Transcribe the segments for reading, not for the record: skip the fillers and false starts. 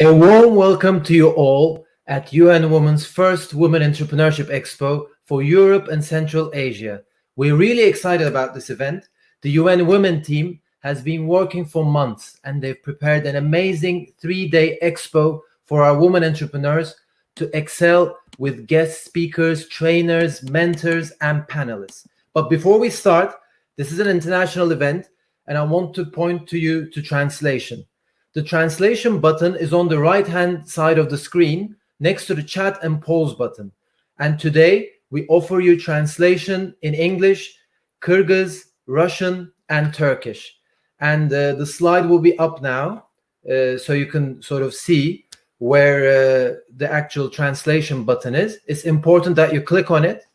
A warm welcome to you all at UN Women's first Women Entrepreneurship Expo for Europe and Central Asia. We're really excited about this event. The UN Women team has been working for months and they've prepared an amazing 3-day expo for our women entrepreneurs to excel with guest speakers, trainers, mentors, and panelists. But before we start, this is an international event and I want to point to you to translation. The translation button is on the right-hand side of the screen next to the chat and polls button. And today we offer you translation in English, Kyrgyz, Russian, and Turkish. And the slide will be up now, so you can sort of see where the actual translation button is. It's important that you click on it,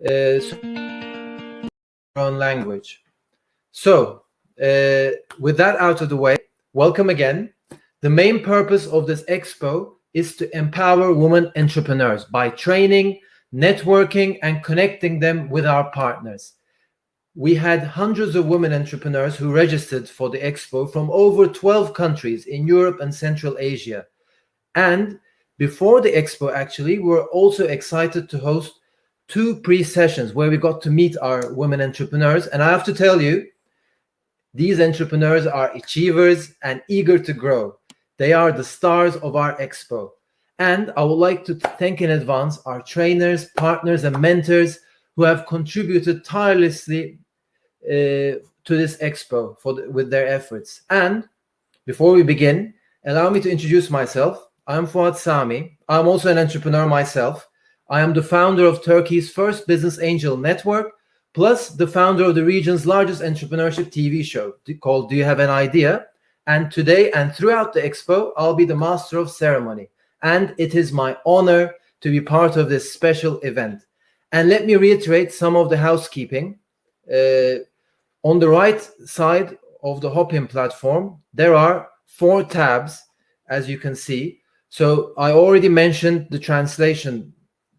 so your own language. So with that out of the way, welcome again. The main purpose of this expo is to empower women entrepreneurs by training, networking, and connecting them with our partners. We had hundreds of women entrepreneurs who registered for the expo from over 12 countries in Europe and Central Asia. And before the expo, actually, we were also excited to host 2 pre-sessions where we got to meet our women entrepreneurs. And I have to tell you, these entrepreneurs are achievers and eager to grow. They are the stars of our expo. And I would like to thank in advance our trainers, partners, and mentors who have contributed tirelessly to this expo with their efforts. And before we begin, allow me to introduce myself. I'm Fuat Sami. I'm also an entrepreneur myself. I am the founder of Turkey's first business angel network, plus the founder of the region's largest entrepreneurship TV show called Do You Have an Idea? And today and throughout the expo, I'll be the master of ceremony. And it is my honor to be part of this special event. And let me reiterate some of the housekeeping. On the right side of the Hopin platform, there are 4 tabs, as you can see. So I already mentioned the translation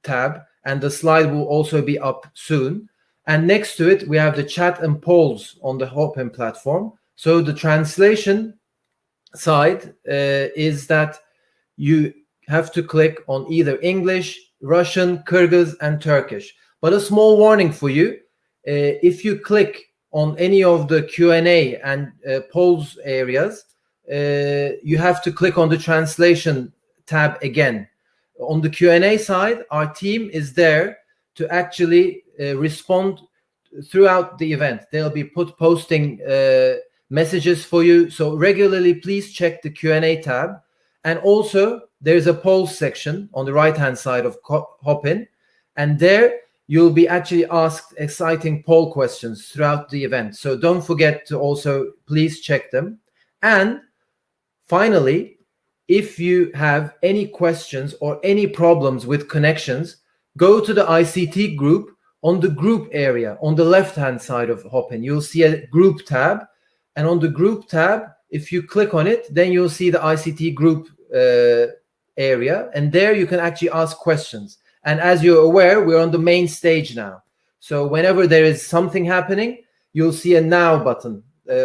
tab, and the slide will also be up soon. And next to it, we have the chat and polls on the Hopin platform. So the translation side is that you have to click on either English, Russian, Kyrgyz, and Turkish. But a small warning for you, if you click on any of the Q&A and polls areas, you have to click on the translation tab again. On the Q&A side, our team is there to actually respond throughout the event. They'll be posting messages for you. So regularly, please check the Q&A tab. And also, there's a polls section on the right-hand side of Hopin. And there, you'll be actually asked exciting poll questions throughout the event. So don't forget to also please check them. And finally, if you have any questions or any problems with connections, go to the ICT group on the group area on the left-hand side of Hopin. You'll see a group tab. And on the group tab, if you click on it, then you'll see the ICT group area. And there you can actually ask questions. And as you're aware, we're on the main stage now. So whenever there is something happening, you'll see a now button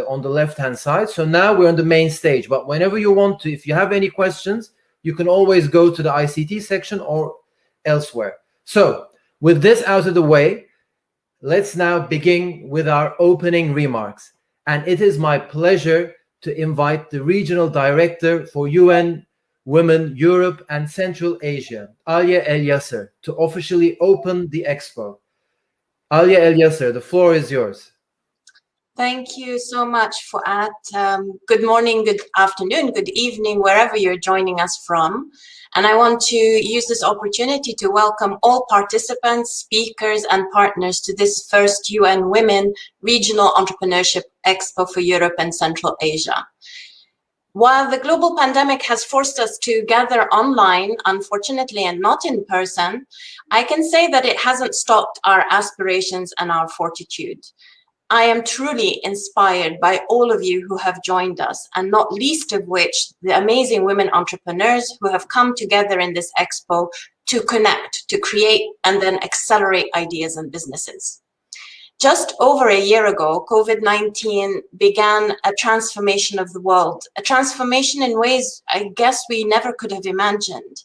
on the left-hand side. So now we're on the main stage. But whenever you want to, if you have any questions, you can always go to the ICT section or elsewhere. So with this out of the way, let's now begin with our opening remarks. And it is my pleasure to invite the Regional Director for UN Women Europe and Central Asia, Alia El Yasser, to officially open the expo. Alia El Yasser, the floor is yours. Thank you so much, Fuat. Good morning, good afternoon, good evening, wherever you're joining us from. And I want to use this opportunity to welcome all participants, speakers, and partners to this first UN Women Regional Entrepreneurship Expo for Europe and Central Asia. While the global pandemic has forced us to gather online, unfortunately, and not in person, I can say that it hasn't stopped our aspirations and our fortitude. I am truly inspired by all of you who have joined us, and not least of which the amazing women entrepreneurs who have come together in this expo to connect, to create, and then accelerate ideas and businesses. Just over a year ago, COVID-19 began a transformation of the world, a transformation in ways I guess we never could have imagined.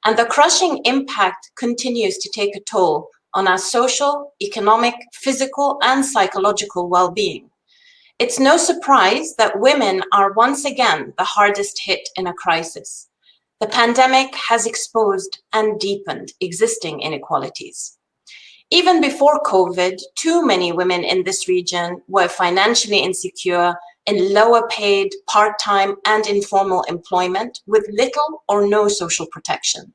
And the crushing impact continues to take a toll on our social, economic, physical, and psychological well-being. It's no surprise that women are once again the hardest hit in a crisis. The pandemic has exposed and deepened existing inequalities. Even before COVID, too many women in this region were financially insecure, in lower paid, part-time, and informal employment with little or no social protection.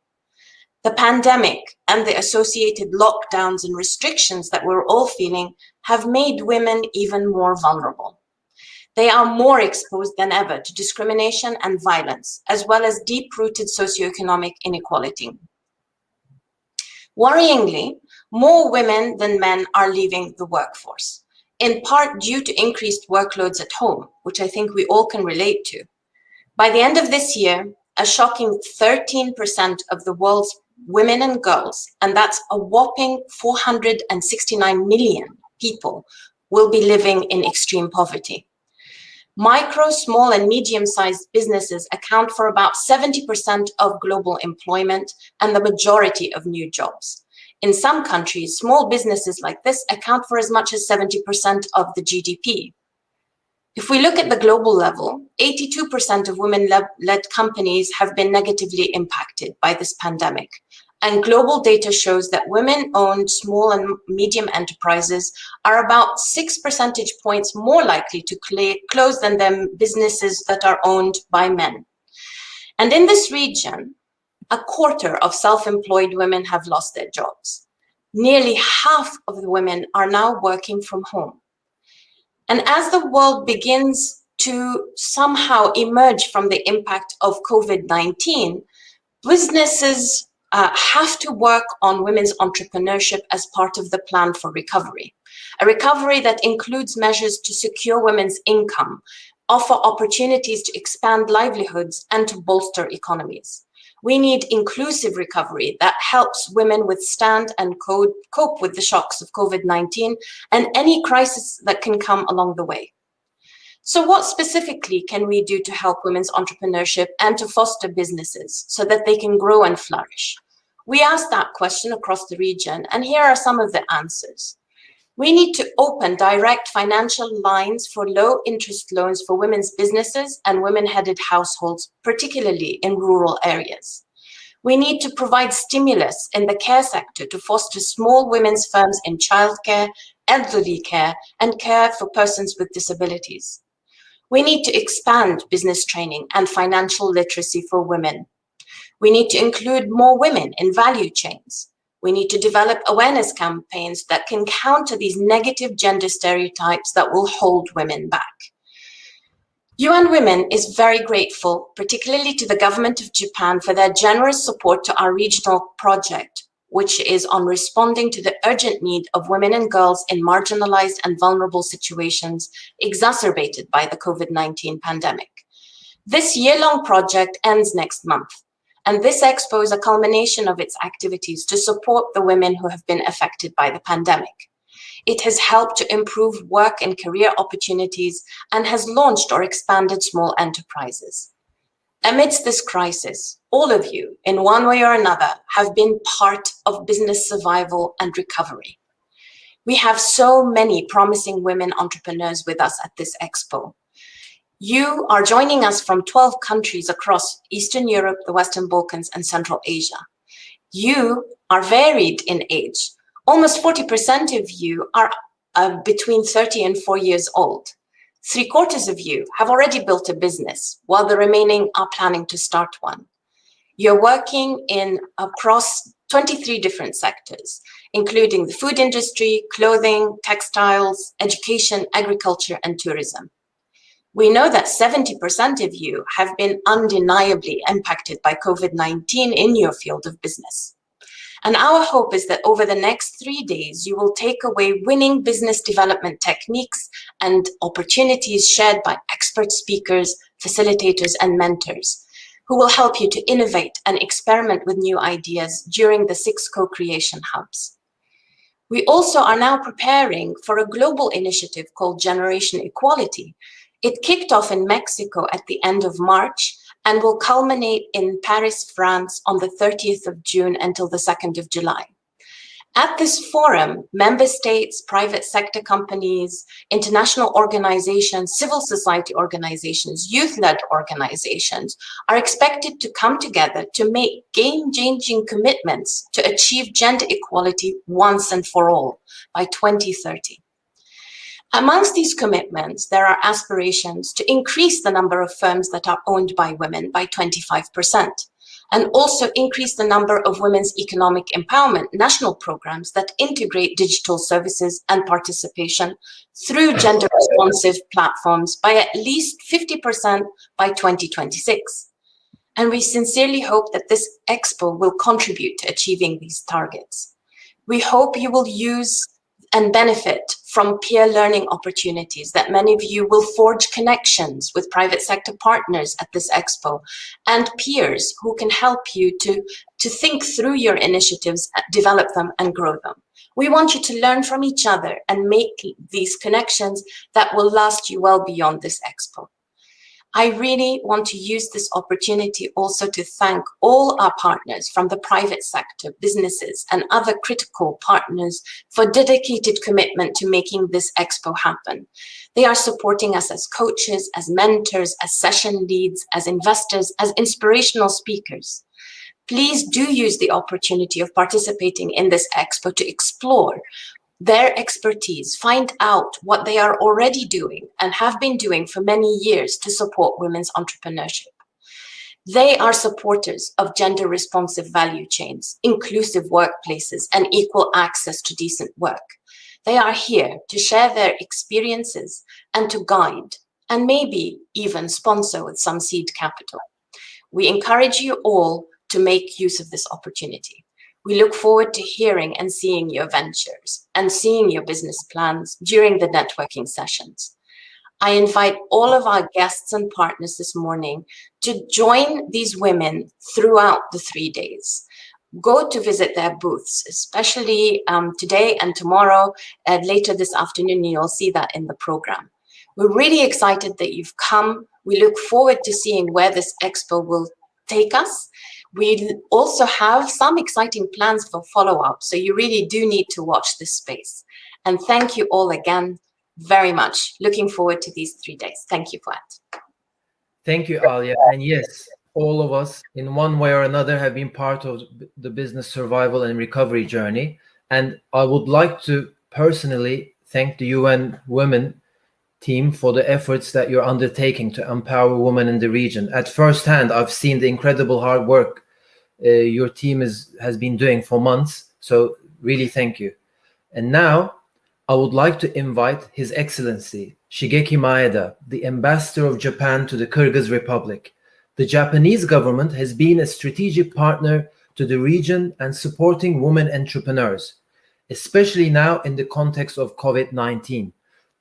The pandemic and the associated lockdowns and restrictions that we're all feeling have made women even more vulnerable. They are more exposed than ever to discrimination and violence, as well as deep-rooted socioeconomic inequality. Worryingly, more women than men are leaving the workforce, in part due to increased workloads at home, which I think we all can relate to. By the end of this year, a shocking 13% of the world's women and girls, and that's a whopping 469 million people, will be living in extreme poverty. Micro, small, and medium-sized businesses account for about 70% of global employment and the majority of new jobs. In some countries, small businesses like this account for as much as 70% of the GDP. If we look at the global level, 82% of women-led companies have been negatively impacted by this pandemic. And global data shows that women-owned small and medium enterprises are about 6 percentage points more likely to close than them businesses that are owned by men. And in this region, a quarter of self-employed women have lost their jobs. Nearly half of the women are now working from home. And as the world begins to somehow emerge from the impact of COVID-19, businesses have to work on women's entrepreneurship as part of the plan for recovery. A recovery that includes measures to secure women's income, offer opportunities to expand livelihoods, and to bolster economies. We need inclusive recovery that helps women withstand and cope with the shocks of COVID-19 and any crisis that can come along the way. So what specifically can we do to help women's entrepreneurship and to foster businesses so that they can grow and flourish? We asked that question across the region, and here are some of the answers. We need to open direct financial lines for low-interest loans for women's businesses and women-headed households, particularly in rural areas. We need to provide stimulus in the care sector to foster small women's firms in childcare, elderly care, and care for persons with disabilities. We need to expand business training and financial literacy for women. We need to include more women in value chains. We need to develop awareness campaigns that can counter these negative gender stereotypes that will hold women back. UN Women is very grateful, particularly to the government of Japan, for their generous support to our regional project, which is on responding to the urgent need of women and girls in marginalized and vulnerable situations exacerbated by the COVID-19 pandemic. This year-long project ends next month, and this expo is a culmination of its activities to support the women who have been affected by the pandemic. It has helped to improve work and career opportunities and has launched or expanded small enterprises. Amidst this crisis, all of you, in one way or another, have been part of business survival and recovery. We have so many promising women entrepreneurs with us at this expo. You are joining us from 12 countries across Eastern Europe, the Western Balkans, and Central Asia. You are varied in age. Almost 40% of you are between 30 and 4 years old. 3/4 of you have already built a business, while the remaining are planning to start one. You're working across 23 different sectors, including the food industry, clothing, textiles, education, agriculture, and tourism. We know that 70% of you have been undeniably impacted by COVID-19 in your field of business. And our hope is that over the next 3 days, you will take away winning business development techniques and opportunities shared by expert speakers, facilitators, and mentors who will help you to innovate and experiment with new ideas during the 6 co-creation hubs. We also are now preparing for a global initiative called Generation Equality. It kicked off in Mexico at the end of March and will culminate in Paris, France on the 30th of June until the 2nd of July. At this forum, member states, private sector companies, international organizations, civil society organizations, youth-led organizations are expected to come together to make game-changing commitments to achieve gender equality once and for all by 2030. Amongst these commitments, there are aspirations to increase the number of firms that are owned by women by 25%. And also increase the number of women's economic empowerment national programs that integrate digital services and participation through gender-responsive platforms by at least 50% by 2026. And we sincerely hope that this Expo will contribute to achieving these targets. We hope you will use and benefit from peer learning opportunities, that many of you will forge connections with private sector partners at this Expo and peers who can help you to think through your initiatives, develop them and grow them. We want you to learn from each other and make these connections that will last you well beyond this Expo. I really want to use this opportunity also to thank all our partners from the private sector, businesses, and other critical partners for dedicated commitment to making this Expo happen. They are supporting us as coaches, as mentors, as session leads, as investors, as inspirational speakers. Please do use the opportunity of participating in this Expo to explore their expertise, find out what they are already doing and have been doing for many years to support women's entrepreneurship. They are supporters of gender-responsive value chains, inclusive workplaces, and equal access to decent work. They are here to share their experiences and to guide, and maybe even sponsor with some seed capital. We encourage you all to make use of this opportunity. We look forward to hearing and seeing your ventures and seeing your business plans during the networking sessions. I invite all of our guests and partners this morning to join these women throughout the 3 days. Go to visit their booths, especially today and tomorrow, and later this afternoon, you'll see that in the program. We're really excited that you've come. We look forward to seeing where this Expo will take us. We also have some exciting plans for follow-up, so you really do need to watch this space. And thank you all again very much. Looking forward to these 3 days. Thank you, Fuat. Thank you, Alia. And yes, all of us in one way or another have been part of the business survival and recovery journey. And I would like to personally thank the UN Women team for the efforts that you're undertaking to empower women in the region. At first hand, I've seen the incredible hard work your team has been doing for months. So really thank you. And now I would like to invite His Excellency Shigeki Maeda, the Ambassador of Japan to the Kyrgyz Republic. The Japanese government has been a strategic partner to the region and supporting women entrepreneurs, especially now in the context of COVID-19.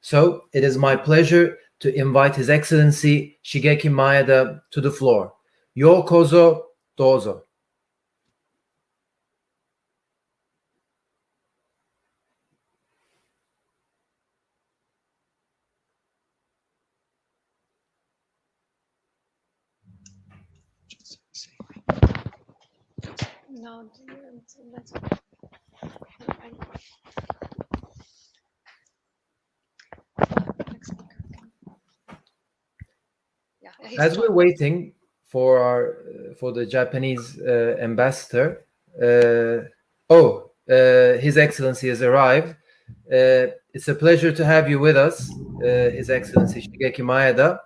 So it is my pleasure to invite His Excellency Shigeki Maeda to the floor. Yokozo dozo. No, as we're waiting for the Japanese ambassador, His Excellency has arrived. It's a pleasure to have you with us, His Excellency Shigeki Maeda.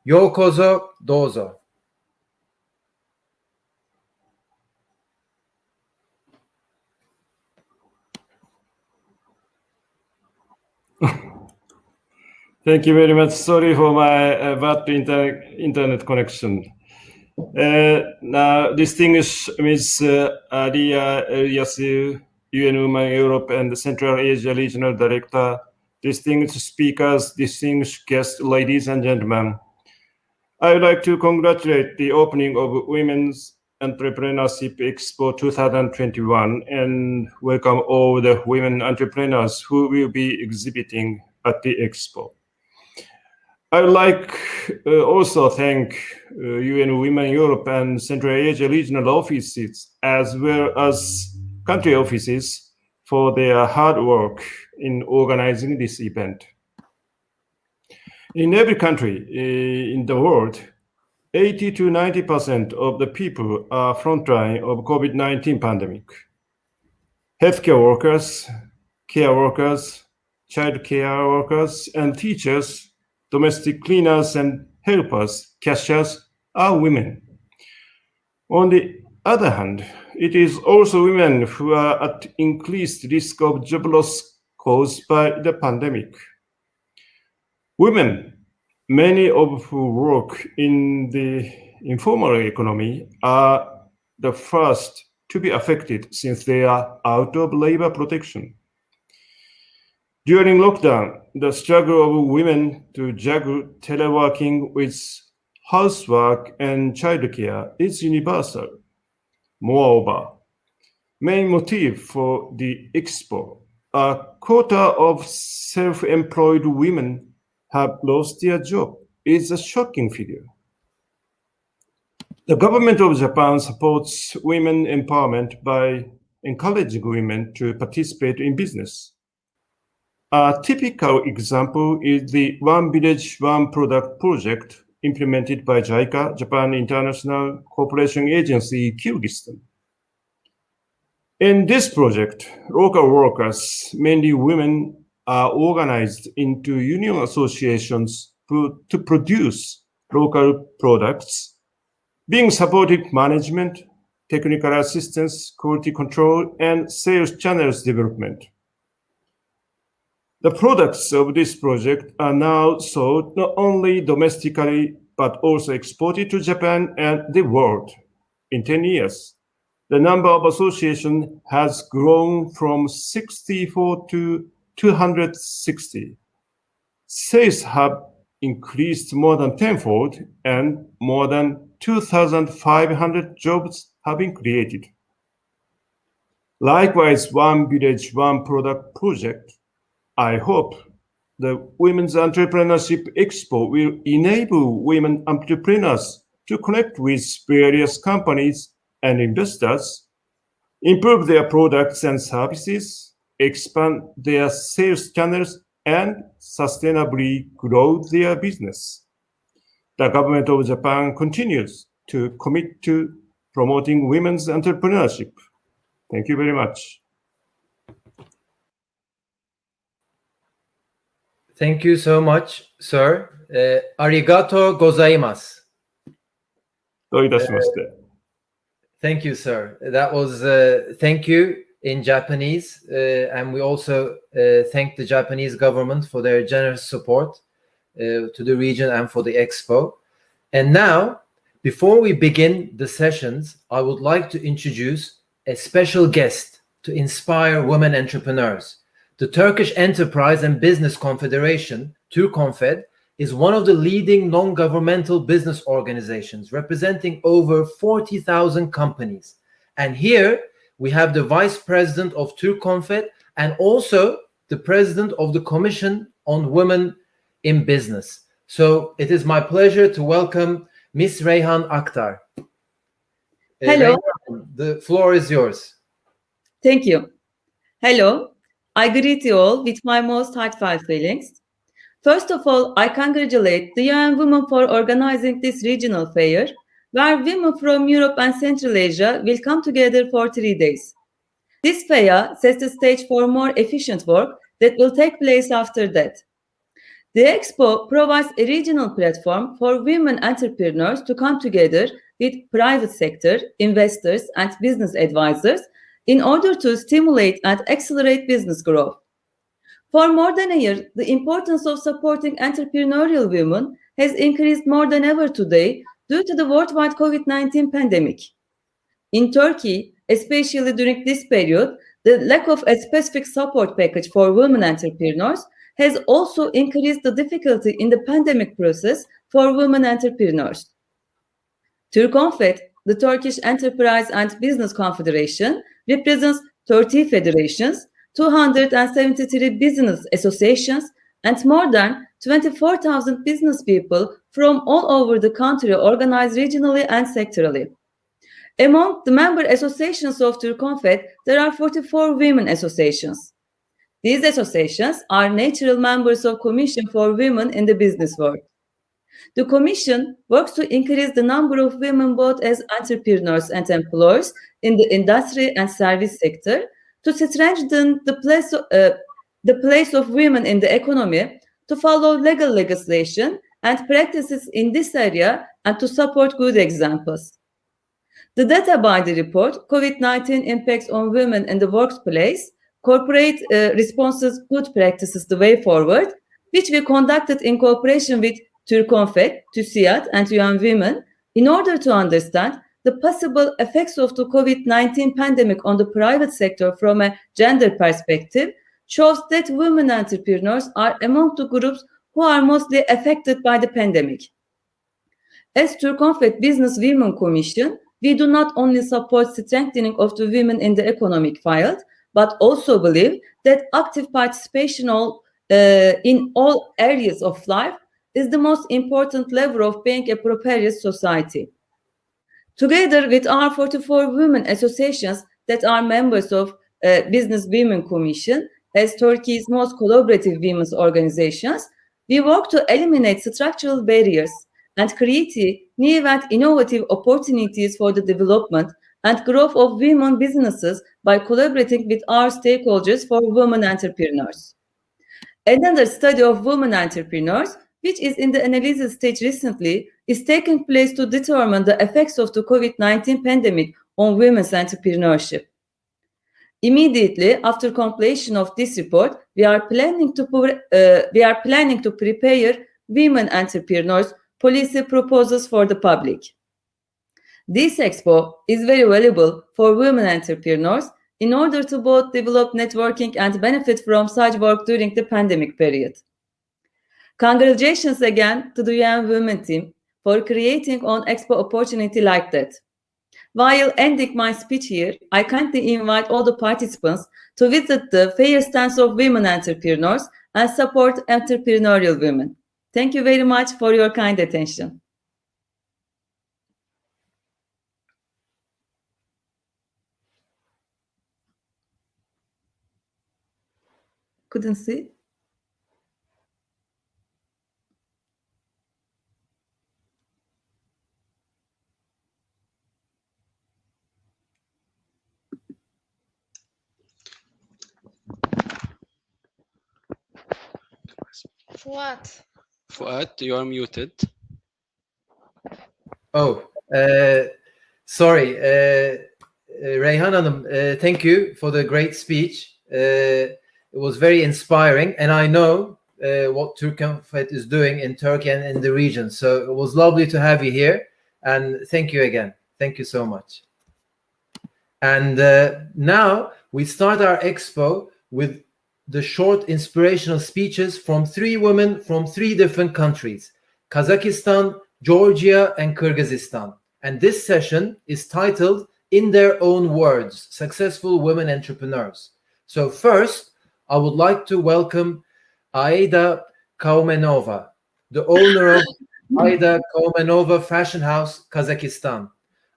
Yokozo dozo. Thank you very much. Sorry for my bad internet connection. Now, distinguished Ms. Alia Eliasu, UN Women Europe and Central Asia Regional Director, distinguished speakers, distinguished guests, ladies and gentlemen. I would like to congratulate the opening of Women's Entrepreneurship Expo 2021 and welcome all the women entrepreneurs who will be exhibiting at the Expo. I would like also thank UN Women Europe and Central Asia regional offices as well as country offices for their hard work in organizing this event. In every country in the world, 80 to 90% of the people are frontline of COVID-19 pandemic. Healthcare workers, care workers, child care workers, and teachers, domestic cleaners and helpers, cashiers are women. On the other hand, it is also women who are at increased risk of job loss caused by the pandemic. Women, many of who work in the informal economy, are the first to be affected since they are out of labor protection. During lockdown, the struggle of women to juggle teleworking with housework and childcare is universal. Moreover, main motive for the Expo, a quota of self-employed women have lost their job, is a shocking figure. The government of Japan supports women empowerment by encouraging women to participate in business. A typical example is the One Village, One Product project implemented by JICA, Japan International Cooperation Agency, Kyrgyzstan. In this project, local workers, mainly women, are organized into union associations to produce local products, being supported management, technical assistance, quality control, and sales channels development. The products of this project are now sold not only domestically, but also exported to Japan and the world. In 10 years, the number of associations has grown from 64 to 260. Sales have increased more than tenfold, and more than 2,500 jobs have been created. Likewise, One Village, One Product project, I hope the Women's Entrepreneurship Expo will enable women entrepreneurs to connect with various companies and investors, improve their products and services, expand their sales channels, and sustainably grow their business. The government of Japan continues to commit to promoting women's entrepreneurship. Thank you very much. Thank you so much, sir. Arigato gozaimasu. どういたしまして。Thank you, sir. That was thank you in Japanese. And we also thank the Japanese government for their generous support to the region and for the Expo. And now, before we begin the sessions, I would like to introduce a special guest to inspire women entrepreneurs. The Turkish Enterprise and Business Confederation, TÜRKONFED, is one of the leading non-governmental business organizations representing over 40,000 companies. And here we have the Vice President of TÜRKONFED and also the President of the Commission on Women in Business. So it is my pleasure to welcome Ms. Reyhan Aktar. Hello. Reyhan, the floor is yours. Thank you. Hello. I greet you all with my most heartfelt feelings. First of all, I congratulate the UN Women for organizing this regional fair, where women from Europe and Central Asia will come together for 3 days. This fair sets the stage for more efficient work that will take place after that. The Expo provides a regional platform for women entrepreneurs to come together with private sector, investors, and business advisors in order to stimulate and accelerate business growth. For more than a year, the importance of supporting entrepreneurial women has increased more than ever today due to the worldwide COVID-19 pandemic. In Turkey, especially during this period, the lack of a specific support package for women entrepreneurs has also increased the difficulty in the pandemic process for women entrepreneurs. TÜRKONFED the Turkish Enterprise and Business Confederation represents 30 federations, 273 business associations, and more than 24,000 business people from all over the country organized regionally and sectorally. Among the member associations of Turconfed, there are 44 women associations. These associations are natural members of Commission for Women in the Business World. The Commission works to increase the number of women both as entrepreneurs and employers in the industry and service sector, to strengthen the place of women in the economy, to follow legal legislation and practices in this area, and to support good examples. The data by the report, COVID-19 Impacts on Women in the Workplace, Corporate Responses, Good Practices, the Way Forward, which we conducted in cooperation with Turconfed, TÜSİAD, and UN Women, in order to understand the possible effects of the COVID-19 pandemic on the private sector from a gender perspective, shows that women entrepreneurs are among the groups who are mostly affected by the pandemic. As Turconfed Business Women Commission, we do not only support strengthening of the women in the economic field, but also believe that active participation in all areas of life is the most important lever of being a prosperous society. Together with our 44 women associations that are members of Business Women Commission, as Turkey's most collaborative women's organizations, we work to eliminate structural barriers and create new and innovative opportunities for the development and growth of women businesses by collaborating with our stakeholders for women entrepreneurs. Another study of women entrepreneurs, which is in the analysis stage recently, is taking place to determine the effects of the COVID-19 pandemic on women's entrepreneurship. Immediately after completion of this report, we are planning to prepare women entrepreneurs policy proposals for the public. This expo is very valuable for women entrepreneurs in order to both develop networking and benefit from such work during the pandemic period. Congratulations again to the UN Women team for creating an expo opportunity like that. While ending my speech here, I kindly invite all the participants to visit the fair stands of women entrepreneurs and support entrepreneurial women. Thank you very much for your kind attention. Couldn't see. Fuat, you are muted. Oh, sorry. Reyhan Hanım, thank you for the great speech. It was very inspiring, and I know what Turconfed is doing in Turkey and in the region. So it was lovely to have you here, and thank you again. Thank you so much. And now we start our expo with the short inspirational speeches from 3 women from 3 different countries: Kazakhstan, Georgia, and Kyrgyzstan. And this session is titled, In Their Own Words, Successful Women Entrepreneurs. So first, I would like to welcome Aida Kaumenova, the owner of Aida Kaumenova Fashion House, Kazakhstan.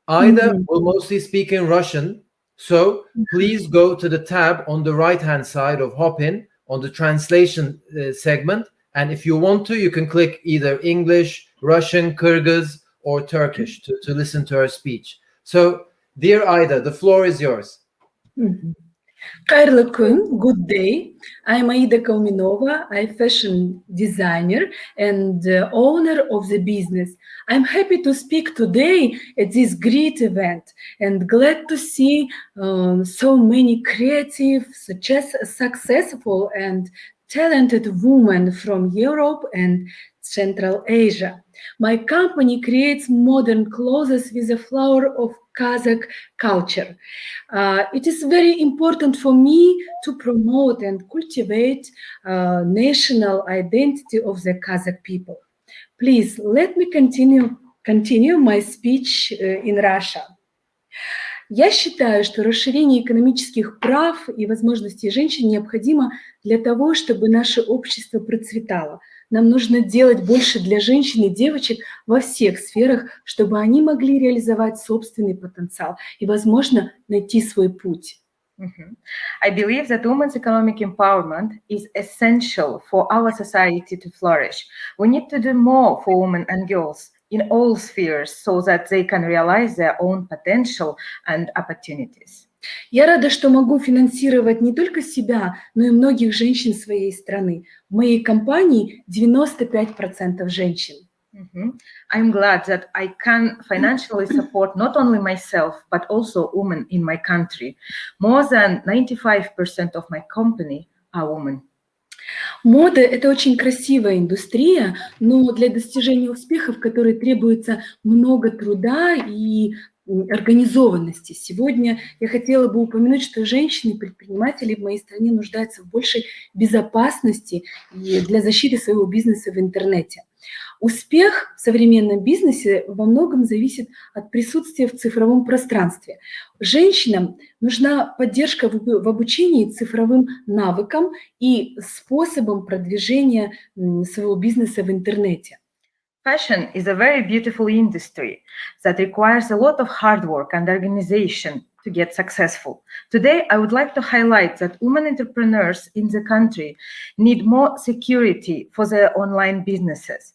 Aida will mostly speak in Russian, so please go to the tab on the right-hand side of Hopin on the translation segment. And if you want to, you can click either English, Russian, Kyrgyz, or Turkish to listen to her speech. So, dear Aida, the floor is yours. Kairlı gün, good day. I'm Aida Kaumenova. I'm fashion designer and owner of the business. I'm happy to speak today at this great event and glad to see so many creative, successful and talented women from Europe and Central Asia. My company creates modern clothes with a flower of Kazakh culture. It is very important for me to promote and cultivate national identity of the Kazakh people. Please let me continue continue my speech in Russia. Я считаю, что расширение экономических прав и возможностей женщин необходимо для того, чтобы наше общество процветало. Нам нужно делать больше для женщин и девочек во всех сферах, чтобы они могли реализовать собственный потенциал и, возможно, найти свой путь. I believe that women's economic empowerment is essential for our society to flourish. We need to do more for women and girls in all spheres so that they can realize their own potential and opportunities. Я рада, что могу финансировать не только себя, но и многих женщин своей страны. В моей компании 95% женщин. I'm glad that I can financially support not only myself, but also women in my country. More than 95% of my company are women. Мода – это очень красивая индустрия, но для достижения успехов, которой требуется много труда и организованности. Сегодня я хотела бы упомянуть, что женщины-предприниматели в моей стране нуждаются в большей безопасности и для защиты своего бизнеса в интернете. Успех в современном бизнесе во многом зависит от присутствия в цифровом пространстве. Женщинам нужна поддержка в обучении цифровым навыкам и способам продвижения своего бизнеса в интернете. Fashion is a very beautiful industry that requires a lot of hard work and organization to get successful. Today, I would like to highlight that women entrepreneurs in the country need more security for their online businesses.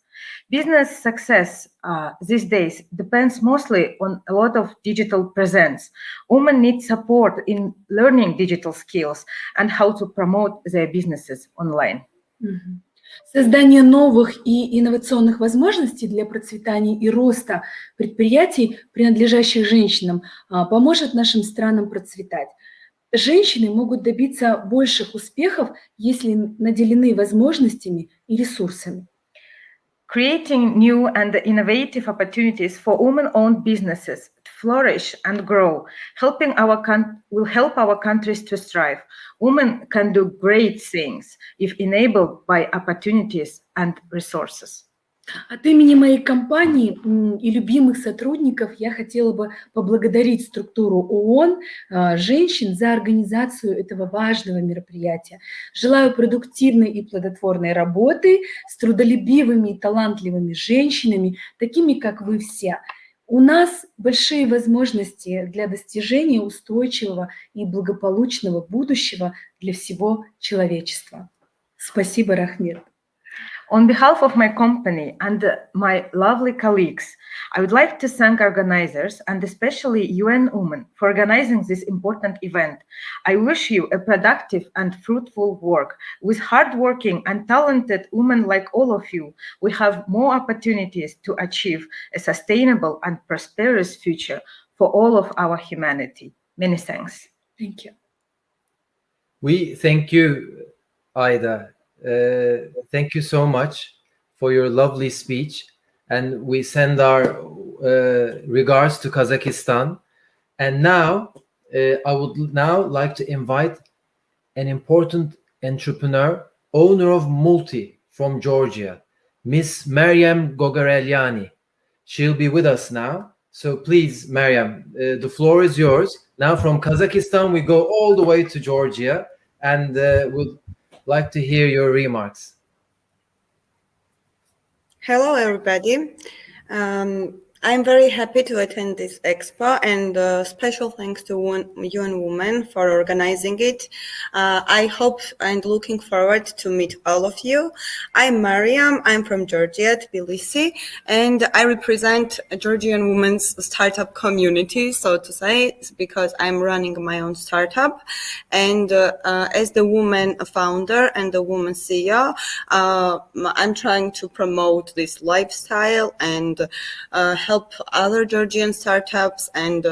Business success these days depends mostly on a lot of digital presence. Women need support in learning digital skills and how to promote their businesses online. Создание новых и инновационных возможностей для процветания и роста предприятий, принадлежащих женщинам, поможет нашим странам процветать. Женщины могут добиться больших успехов, если наделены возможностями и ресурсами. Creating new and innovative opportunities for women-owned businesses to flourish and grow, will help our countries to thrive. Women can do great things if enabled by opportunities and resources. От имени моей компании и любимых сотрудников я хотела бы поблагодарить структуру ООН, женщин за организацию этого важного мероприятия. Желаю продуктивной и плодотворной работы с трудолюбивыми и талантливыми женщинами, такими как вы все. У нас большие возможности для достижения устойчивого и благополучного будущего для всего человечества. Спасибо, Рахмир. On behalf of my company and my lovely colleagues, I would like to thank organizers and especially UN Women for organizing this important event. I wish you a productive and fruitful work. With hardworking and talented women like all of you, we have more opportunities to achieve a sustainable and prosperous future for all of our humanity. Many thanks. Thank you. We thank you, Aida. Thank you so much for your lovely speech, and we send our regards to Kazakhstan. And now I would now like to invite an important entrepreneur, owner of Multi from Georgia, Miss Maryam Gogarelyani. She'll be with us now. So please, Maryam, the floor is yours. Now from Kazakhstan, we go all the way to Georgia, and we'll like to hear your remarks. Hello, everybody. I'm very happy to attend this expo, and special thanks to UN Women for organizing it. I hope and looking forward to meet all of you. I'm Mariam. I'm from Georgia, Tbilisi, and I represent a Georgian women's startup community, so to say, because I'm running my own startup. And as the woman founder and the woman CEO, I'm trying to promote this lifestyle and help other Georgian startups and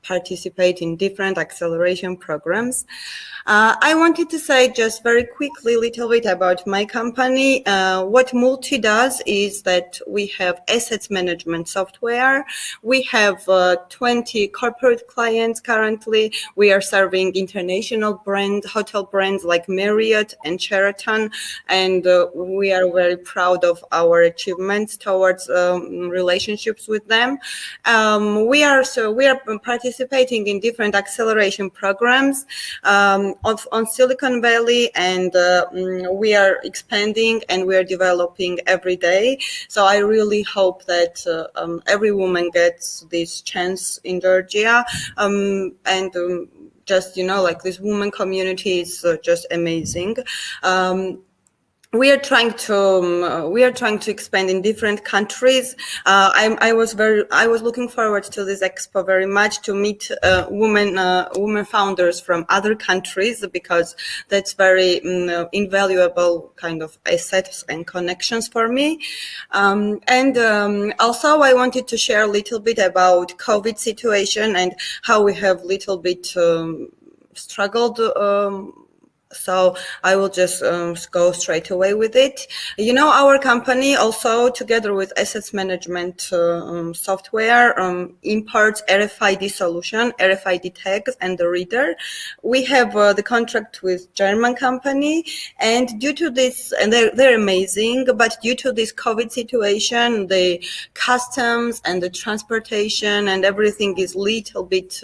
participate in different acceleration programs. I wanted to say just very quickly a little bit about my company. What Multi does is that we have assets management software. We have 20 corporate clients currently. We are serving international hotel brands like Marriott and Sheraton, and we are very proud of our achievements towards relationships with them. We are participating in different acceleration programs on Silicon Valley, and we are expanding and we are developing every day. So I really hope that every woman gets this chance in Georgia, just, like this woman community is just amazing. We are trying to expand in different countries. I was looking forward to this expo very much, to meet women founders from other countries, because that's very invaluable kind of assets and connections for me. Also I wanted to share a little bit about COVID situation and how we have little bit struggled. So I will just go straight away with it. Our company also, together with assets management software, imports RFID solution, RFID tags, and the reader. We have the contract with German company, and due to this, and they're amazing, but due to this COVID situation, the customs and the transportation and everything is little bit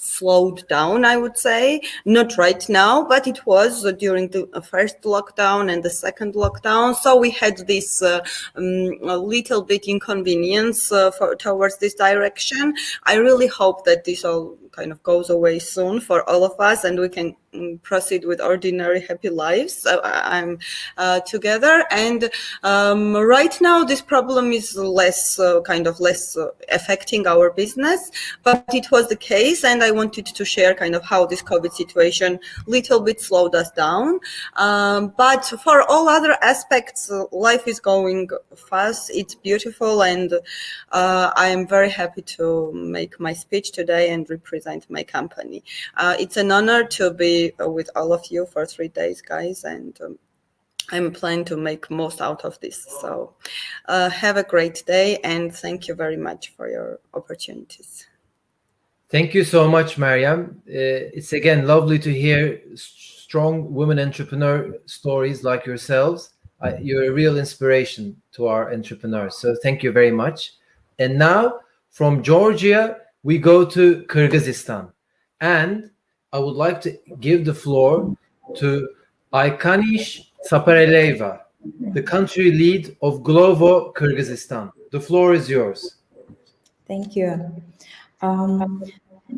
slowed down, I would say. Not right now, but it was during the first lockdown and the second lockdown. So we had this a little bit inconvenience towards this direction. I really hope that this all kind of goes away soon for all of us, and we can proceed with ordinary happy lives. So I'm together, and right now this problem is less affecting our business, but it was the case, and I wanted to share kind of how this COVID situation little bit slowed us down. But for all other aspects, life is going fast. It's beautiful, and I am very happy to make my speech today and represent my company. It's an honor to be with all of you for 3 days, guys, and I'm planning to make most out of this. So have a great day, and thank you very much for your opportunities. Thank you so much, Mariam. It's again lovely to hear strong women entrepreneur stories like yourselves. You're a real inspiration to our entrepreneurs. So thank you very much. And now from Georgia, we go to Kyrgyzstan. And I would like to give the floor to Aykanish Sapareleva, the country lead of Glovo Kyrgyzstan. The floor is yours. Thank you.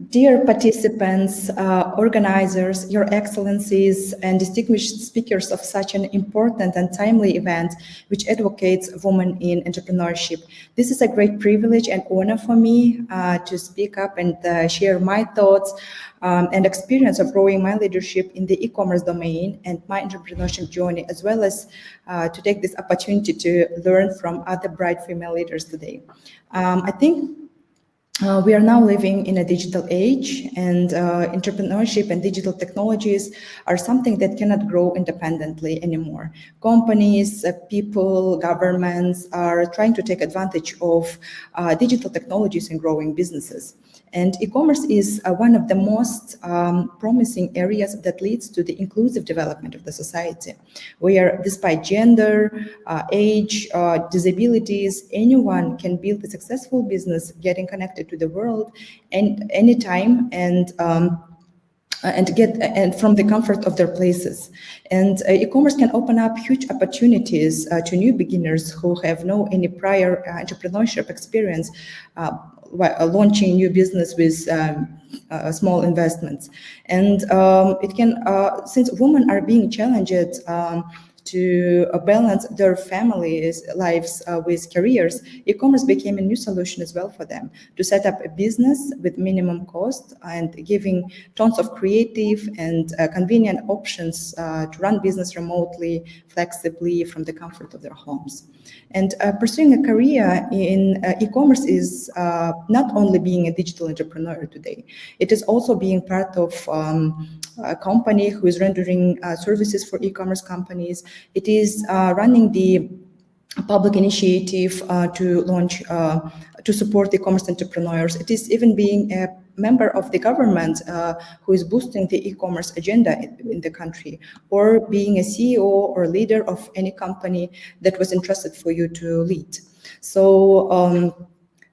Dear participants, organizers, Your Excellencies, and distinguished speakers of such an important and timely event which advocates women in entrepreneurship. This is a great privilege and honor for me to speak up and share my thoughts and experience of growing my leadership in the e-commerce domain and my entrepreneurship journey, as well as to take this opportunity to learn from other bright female leaders today. I think we are now living in a digital age, and entrepreneurship and digital technologies are something that cannot grow independently anymore. Companies, people, governments are trying to take advantage of digital technologies in growing businesses. And e-commerce is one of the most promising areas that leads to the inclusive development of the society, where despite gender, age, disabilities, anyone can build a successful business getting connected to the world and anytime and from the comfort of their places. And e-commerce can open up huge opportunities to new beginners who have no any prior entrepreneurship experience launching new business with small investments. And it can, since women are being challenged to balance their families' lives with careers, e-commerce became a new solution as well for them to set up a business with minimum cost and giving tons of creative and convenient options to run business remotely, flexibly from the comfort of their homes. And pursuing a career in e-commerce is not only being a digital entrepreneur today, it is also being part of a company who is rendering services for e-commerce companies. It is running the public initiative to launch, to support e-commerce entrepreneurs. It is even being a member of the government who is boosting the e-commerce agenda in the country, or being a CEO or leader of any company that was entrusted for you to lead. So,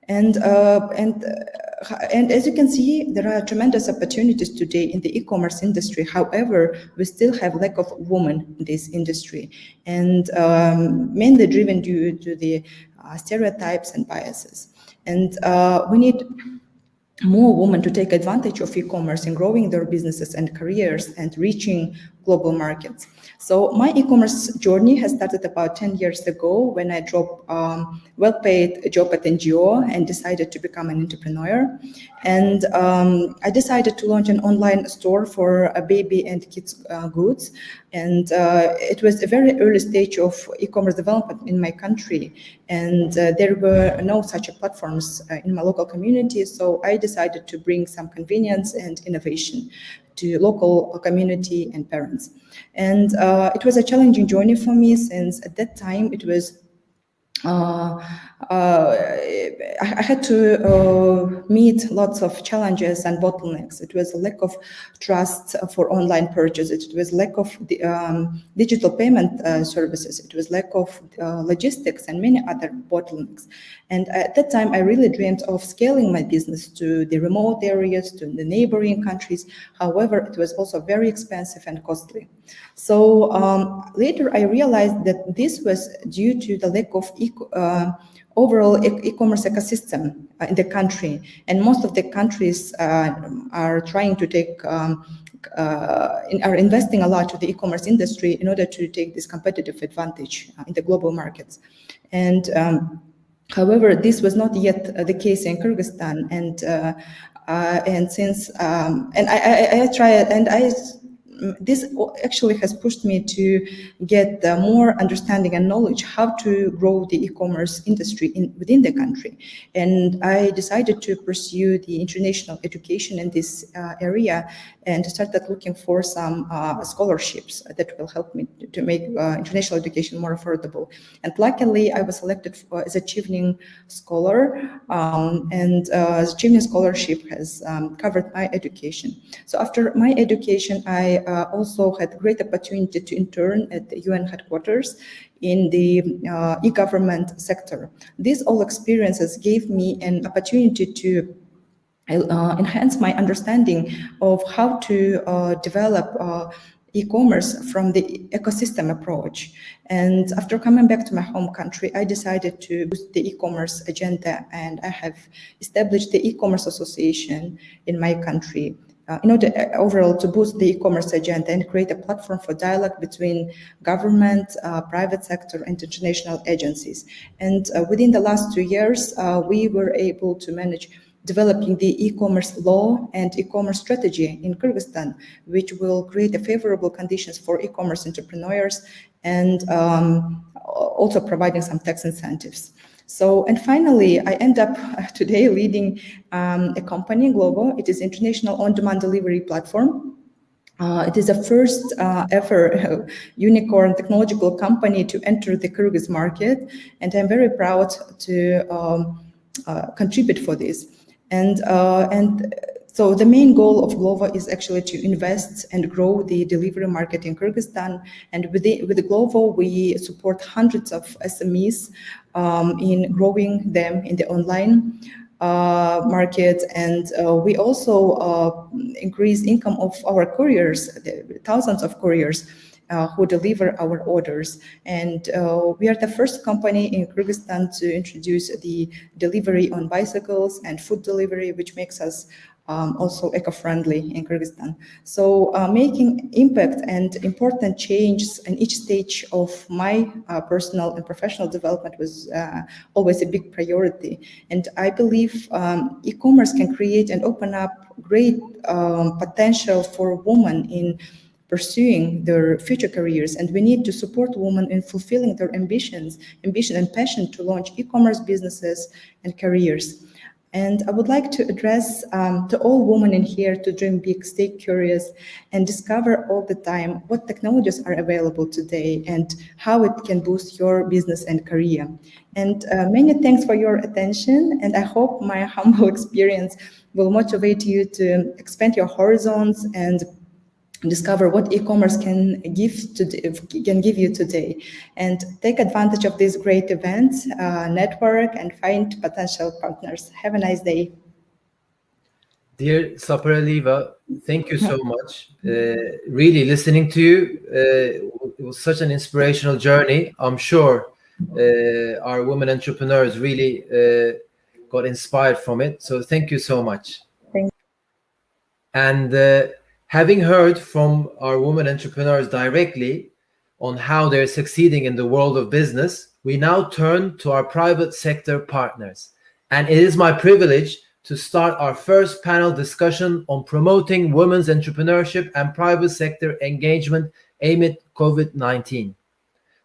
and as you can see, there are tremendous opportunities today in the e-commerce industry. However, we still have lack of women in this industry, and mainly driven due to the stereotypes and biases. And we need more women to take advantage of e-commerce in growing their businesses and careers and reaching global markets. So my e-commerce journey has started about 10 years ago when I dropped well-paid job at NGO and decided to become an entrepreneur. And I decided to launch an online store for baby and kids goods. And it was a very early stage of e-commerce development in my country. And there were no such platforms in my local community. So I decided to bring some convenience and innovation to local community and parents. And it was a challenging journey for me, since at that time it was I had to meet lots of challenges and bottlenecks. It was a lack of trust for online purchases. It was lack of the, digital payment services. It was lack of logistics and many other bottlenecks. And at that time, I really dreamed of scaling my business to the remote areas, to the neighboring countries. However, it was also very expensive and costly. So later I realized that this was due to the lack of overall e-commerce ecosystem in the country, and most of the countries are trying to take are investing a lot to the e-commerce industry in order to take this competitive advantage in the global markets. And however, this was not yet the case in Kyrgyzstan, and since I tried, and this actually has pushed me to get more understanding and knowledge how to grow the e-commerce industry within the country. And I decided to pursue the international education in this area, and started looking for some scholarships that will help me to make international education more affordable. And luckily, I was selected as a Chevening scholar, and the Chevening scholarship has covered my education. So after my education, I also had great opportunity to intern at the UN headquarters in the e-government sector. These all experiences gave me an opportunity to enhance my understanding of how to develop e-commerce from the ecosystem approach. And after coming back to my home country, I decided to boost the e-commerce agenda, and I have established the e-commerce association in my country in order overall to boost the e-commerce agenda and create a platform for dialogue between government, private sector, and international agencies. And within the last 2 years, we were able to manage developing the e-commerce law and e-commerce strategy in Kyrgyzstan, which will create a favorable conditions for e-commerce entrepreneurs, and also providing some tax incentives. So, and finally, I end up today leading a company, Glovo. It is international on-demand delivery platform. It is the first ever unicorn technological company to enter the Kyrgyz market, and I'm very proud to contribute for this. And so the main goal of Glovo is actually to invest and grow the delivery market in Kyrgyzstan. And with the Glovo, we support hundreds of SMEs in growing them in the online market. And we also increase income of our couriers, thousands of couriers who deliver our orders. And we are the first company in Kyrgyzstan to introduce the delivery on bicycles and food delivery, which makes us also eco-friendly in Kyrgyzstan. So making impact and important changes in each stage of my personal and professional development was always a big priority. And I believe e-commerce can create and open up great potential for women in pursuing their future careers, and we need to support women in fulfilling their ambition and passion to launch e-commerce businesses and careers. And I would like to address to all women in here to dream big, stay curious, and discover all the time what technologies are available today and how it can boost your business and career. And many thanks for your attention, and I hope my humble experience will motivate you to expand your horizons and discover what e-commerce can give you today, and take advantage of this great event, network, and find potential partners. Have a nice day. Dear Saparaliva, thank you so much. Really listening to you, it was such an inspirational journey. I'm sure our women entrepreneurs really got inspired from it. So thank you so much. Thank you. And having heard from our women entrepreneurs directly on how they're succeeding in the world of business, we now turn to our private sector partners. And it is my privilege to start our first panel discussion on promoting women's entrepreneurship and private sector engagement amid COVID-19.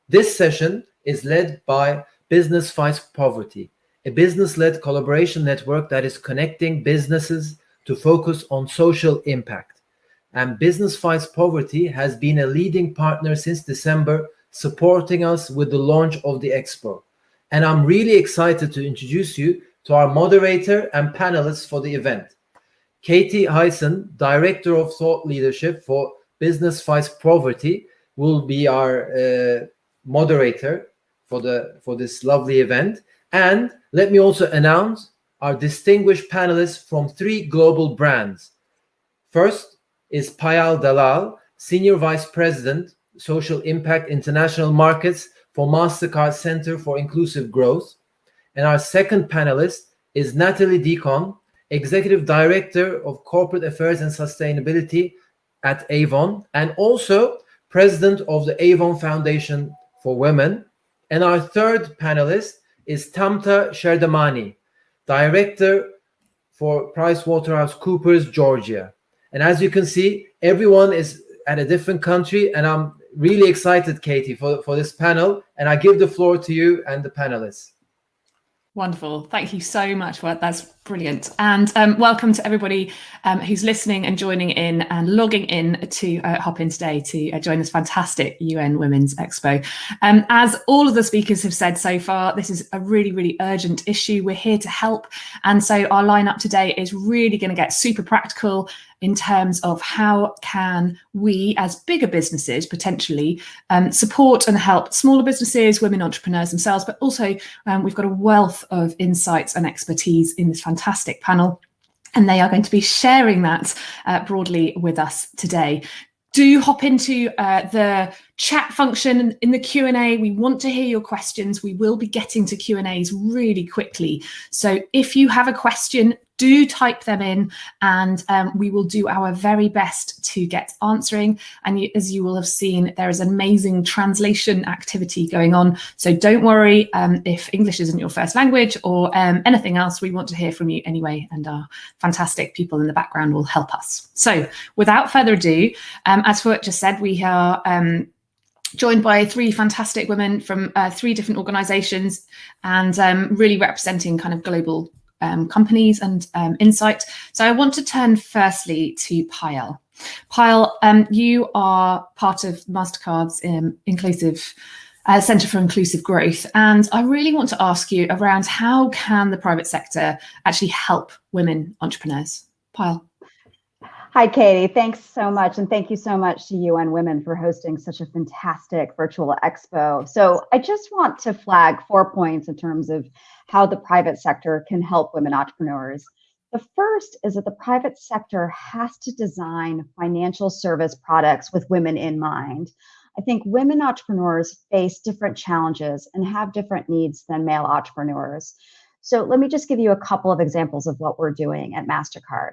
This session is led by Business Fights Poverty, a business-led collaboration network that is connecting businesses to focus on social impact. And Business Fights Poverty has been a leading partner since December, supporting us with the launch of the Expo. And I'm really excited to introduce you to our moderator and panelists for the event. Katie Hyson, Director of Thought Leadership for Business Fights Poverty, will be our moderator for this lovely event. And let me also announce our distinguished panelists from 3 global brands. First is Payal Dalal, Senior Vice President, Social Impact International Markets for MasterCard Center for Inclusive Growth. And our second panelist is Natalie Deacon, Executive Director of Corporate Affairs and Sustainability at Avon, and also President of the Avon Foundation for Women. And our third panelist is Tamta Sherdamani, Director for PricewaterhouseCoopers, Georgia. And as you can see, everyone is at a different country, and I'm really excited, Katie, for this panel. And I give the floor to you and the panelists. Wonderful. Thank you so much for that. That's brilliant. And welcome to everybody who's listening and joining in and logging in to hop in today to join this fantastic UN Women's Expo. As all of the speakers have said so far, this is a really, really urgent issue. We're here to help. And so our lineup today is really going to get super practical in terms of how can we as bigger businesses potentially support and help smaller businesses, women entrepreneurs themselves, but also we've got a wealth of insights and expertise in this fantastic panel, and they are going to be sharing that broadly with us today. Do hop into the chat function in the Q&A. We want to hear your questions. We will be getting to Q&As really quickly. So if you have a question, do type them in, and we will do our very best to get answering. And as you will have seen, there is amazing translation activity going on. So don't worry if English isn't your first language or anything else. We want to hear from you anyway, and our fantastic people in the background will help us. So without further ado, as Fuat just said, we are joined by 3 fantastic women from 3 different organizations, and really representing kind of global companies and insight. So I want to turn firstly to Payal. Payal, you are part of MasterCard's inclusive Center for Inclusive Growth, and I really want to ask you around how can the private sector actually help women entrepreneurs? Payal. Hi, Katie. Thanks so much. And thank you so much to UN Women for hosting such a fantastic virtual expo. So I just want to flag 4 points in terms of how the private sector can help women entrepreneurs. The first is that the private sector has to design financial service products with women in mind. I think women entrepreneurs face different challenges and have different needs than male entrepreneurs. So let me just give you a couple of examples of what we're doing at MasterCard.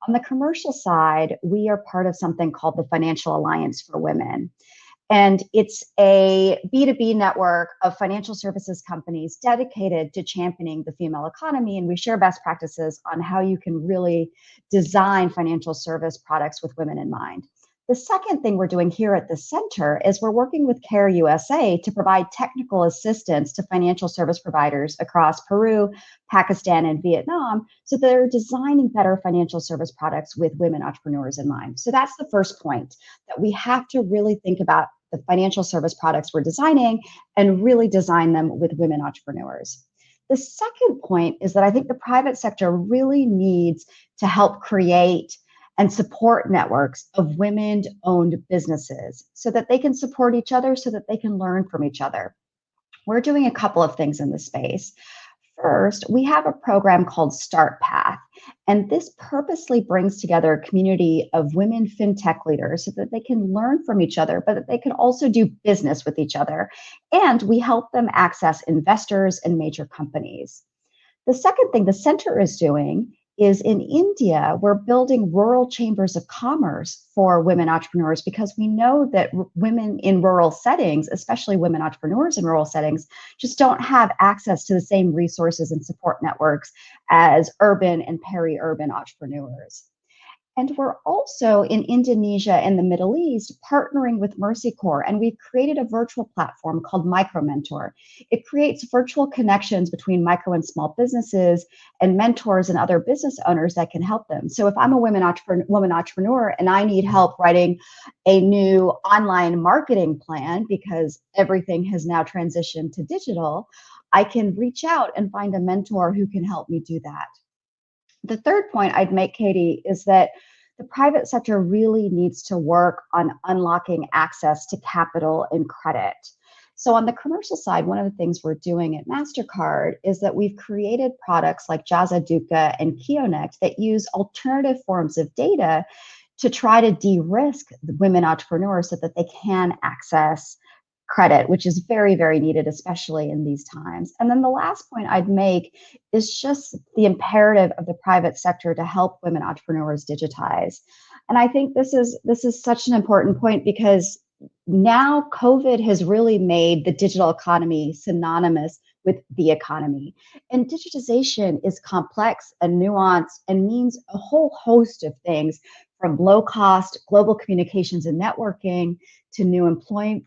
On the commercial side, we are part of something called the Financial Alliance for Women. And it's a B2B network of financial services companies dedicated to championing the female economy. And we share best practices on how you can really design financial service products with women in mind. The second thing we're doing here at the center is we're working with CARE USA to provide technical assistance to financial service providers across Peru, Pakistan, and Vietnam, so they're designing better financial service products with women entrepreneurs in mind. So that's the first point, that we have to really think about the financial service products we're designing and really design them with women entrepreneurs. The second point is that I think the private sector really needs to help create and support networks of women-owned businesses so that they can support each other, so that they can learn from each other. We're doing a couple of things in this space. First, we have a program called Start Path, and this purposely brings together a community of women fintech leaders so that they can learn from each other, but that they can also do business with each other. And we help them access investors and major companies. The second thing the center is doing is in India, we're building rural chambers of commerce for women entrepreneurs, because we know that women in rural settings, especially women entrepreneurs in rural settings, just don't have access to the same resources and support networks as urban and peri-urban entrepreneurs. And we're also in Indonesia and the Middle East partnering with Mercy Corps, and we've created a virtual platform called Micro Mentor. It creates virtual connections between micro and small businesses and mentors and other business owners that can help them. So if I'm a woman entrepreneur and I need help writing a new online marketing plan because everything has now transitioned to digital, I can reach out and find a mentor who can help me do that. The third point I'd make, Katie, is that the private sector really needs to work on unlocking access to capital and credit. So on the commercial side, one of the things we're doing at MasterCard is that we've created products like Jazaduka and Keynote that use alternative forms of data to try to de-risk the women entrepreneurs so that they can access credit, which is very, very needed, especially in these times. And then the last point I'd make is just the imperative of the private sector to help women entrepreneurs digitize. And I think this is such an important point, because now COVID has really made the digital economy synonymous with the economy. And digitization is complex and nuanced and means a whole host of things, from low-cost global communications and networking to new employment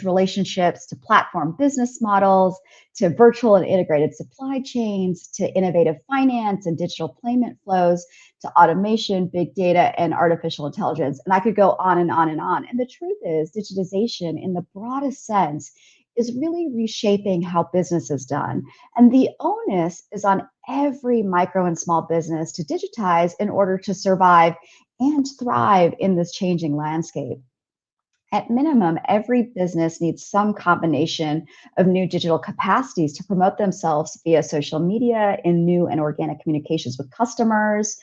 relationships, to platform business models, to virtual and integrated supply chains, to innovative finance and digital payment flows, to automation, big data, and artificial intelligence. And I could go on and on and on. And the truth is, digitization in the broadest sense is really reshaping how business is done. And the onus is on every micro and small business to digitize in order to survive and thrive in this changing landscape. At minimum, every business needs some combination of new digital capacities to promote themselves via social media in new and organic communications with customers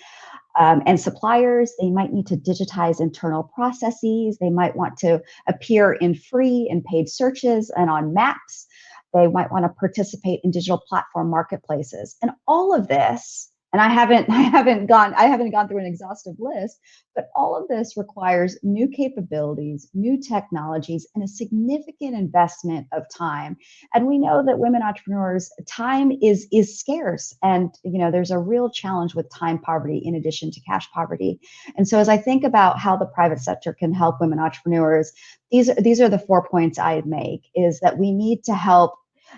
and suppliers. They might need to digitize internal processes. They might want to appear in free and paid searches and on maps. They might want to participate in digital platform marketplaces. And all of this, and I haven't gone through an exhaustive list, but all of this requires new capabilities, new technologies, and a significant investment of time. And we know that women entrepreneurs, time is scarce, and there's a real challenge with time poverty in addition to cash poverty. And so as I think about how the private sector can help women entrepreneurs, these are the 4 points I'd make, is that we need to help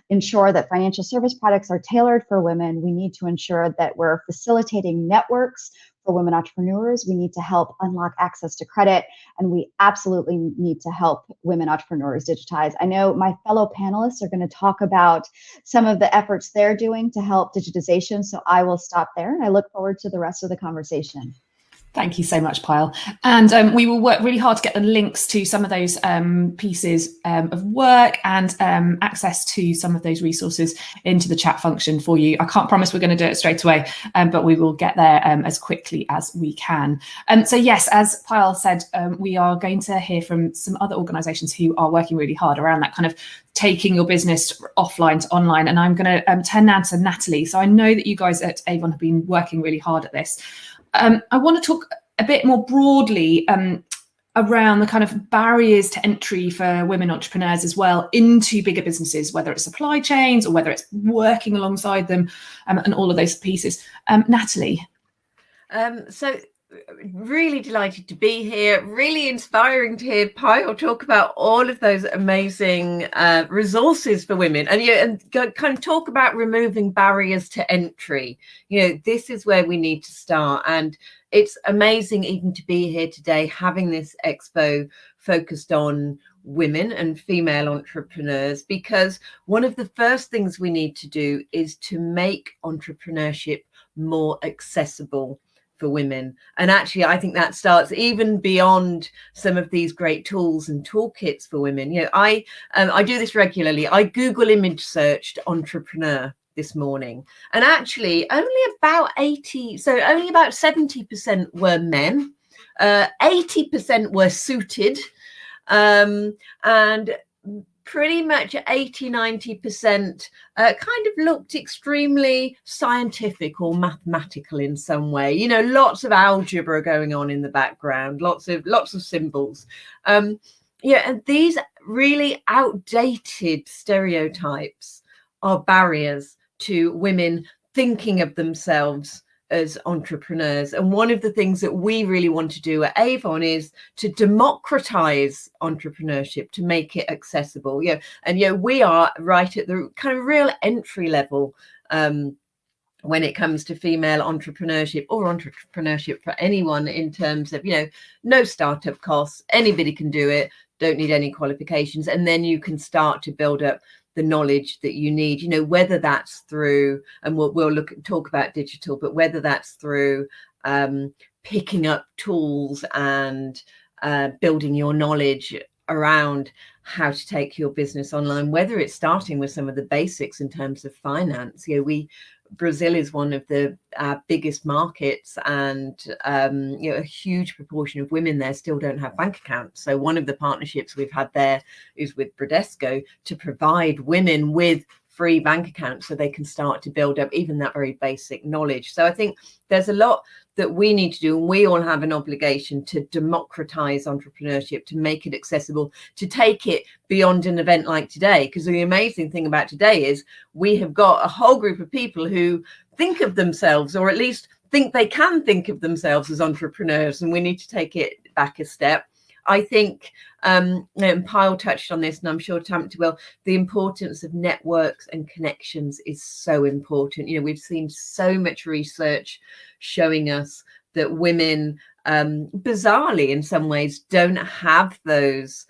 ensure that financial service products are tailored for women. We need to ensure that we're facilitating networks for women entrepreneurs. We need to help unlock access to credit, and we absolutely need to help women entrepreneurs digitize. I know my fellow panelists are going to talk about some of the efforts they're doing to help digitization, so I will stop there, and I look forward to the rest of the conversation. Thank you so much, Payal. And we will work really hard to get the links to some of those pieces of work and access to some of those resources into the chat function for you. I can't promise we're going to do it straight away, but we will get there as quickly as we can. So yes, as Payal said, we are going to hear from some other organisations who are working really hard around that kind of taking your business offline to online. And I'm going to turn now to Natalie. So I know that you guys at Avon have been working really hard at this. I want to talk a bit more broadly around the kind of barriers to entry for women entrepreneurs as well into bigger businesses, whether it's supply chains or whether it's working alongside them, and all of those pieces. Natalie. So really delighted to be here. Really inspiring to hear Payal talk about all of those amazing resources for women, and kind of talk about removing barriers to entry. This is where we need to start, and it's amazing even to be here today having this expo focused on women and female entrepreneurs, because one of the first things we need to do is to make entrepreneurship more accessible for women. And actually, I think that starts even beyond some of these great tools and toolkits for women. I do this regularly. I Google image searched entrepreneur this morning, and actually only about 70% were men, 80% were suited, and pretty much 80-90% kind of looked extremely scientific or mathematical in some way. Lots of algebra going on in the background, lots of symbols. And these really outdated stereotypes are barriers to women thinking of themselves as entrepreneurs. And one of the things that we really want to do at Avon is to democratize entrepreneurship, to make it accessible. We are right at the kind of real entry level when it comes to female entrepreneurship, or entrepreneurship for anyone, in terms of, no startup costs, anybody can do it, don't need any qualifications, and then you can start to build up the knowledge that you need, whether that's through, and we'll talk about digital, but whether that's through picking up tools and building your knowledge around how to take your business online, whether it's starting with some of the basics in terms of finance. Brazil is one of the biggest markets, and a huge proportion of women there still don't have bank accounts. So one of the partnerships we've had there is with Bradesco to provide women with free bank accounts so they can start to build up even that very basic knowledge. So I think there's a lot that we need to do, and we all have an obligation to democratize entrepreneurship, to make it accessible, to take it beyond an event like today. Because the amazing thing about today is we have got a whole group of people who think of themselves, or at least think they can think of themselves, as entrepreneurs, and we need to take it back a step. I think, and Payal touched on this, and I'm sure Tamta will, the importance of networks and connections is so important. We've seen so much research showing us that women, bizarrely in some ways, don't have those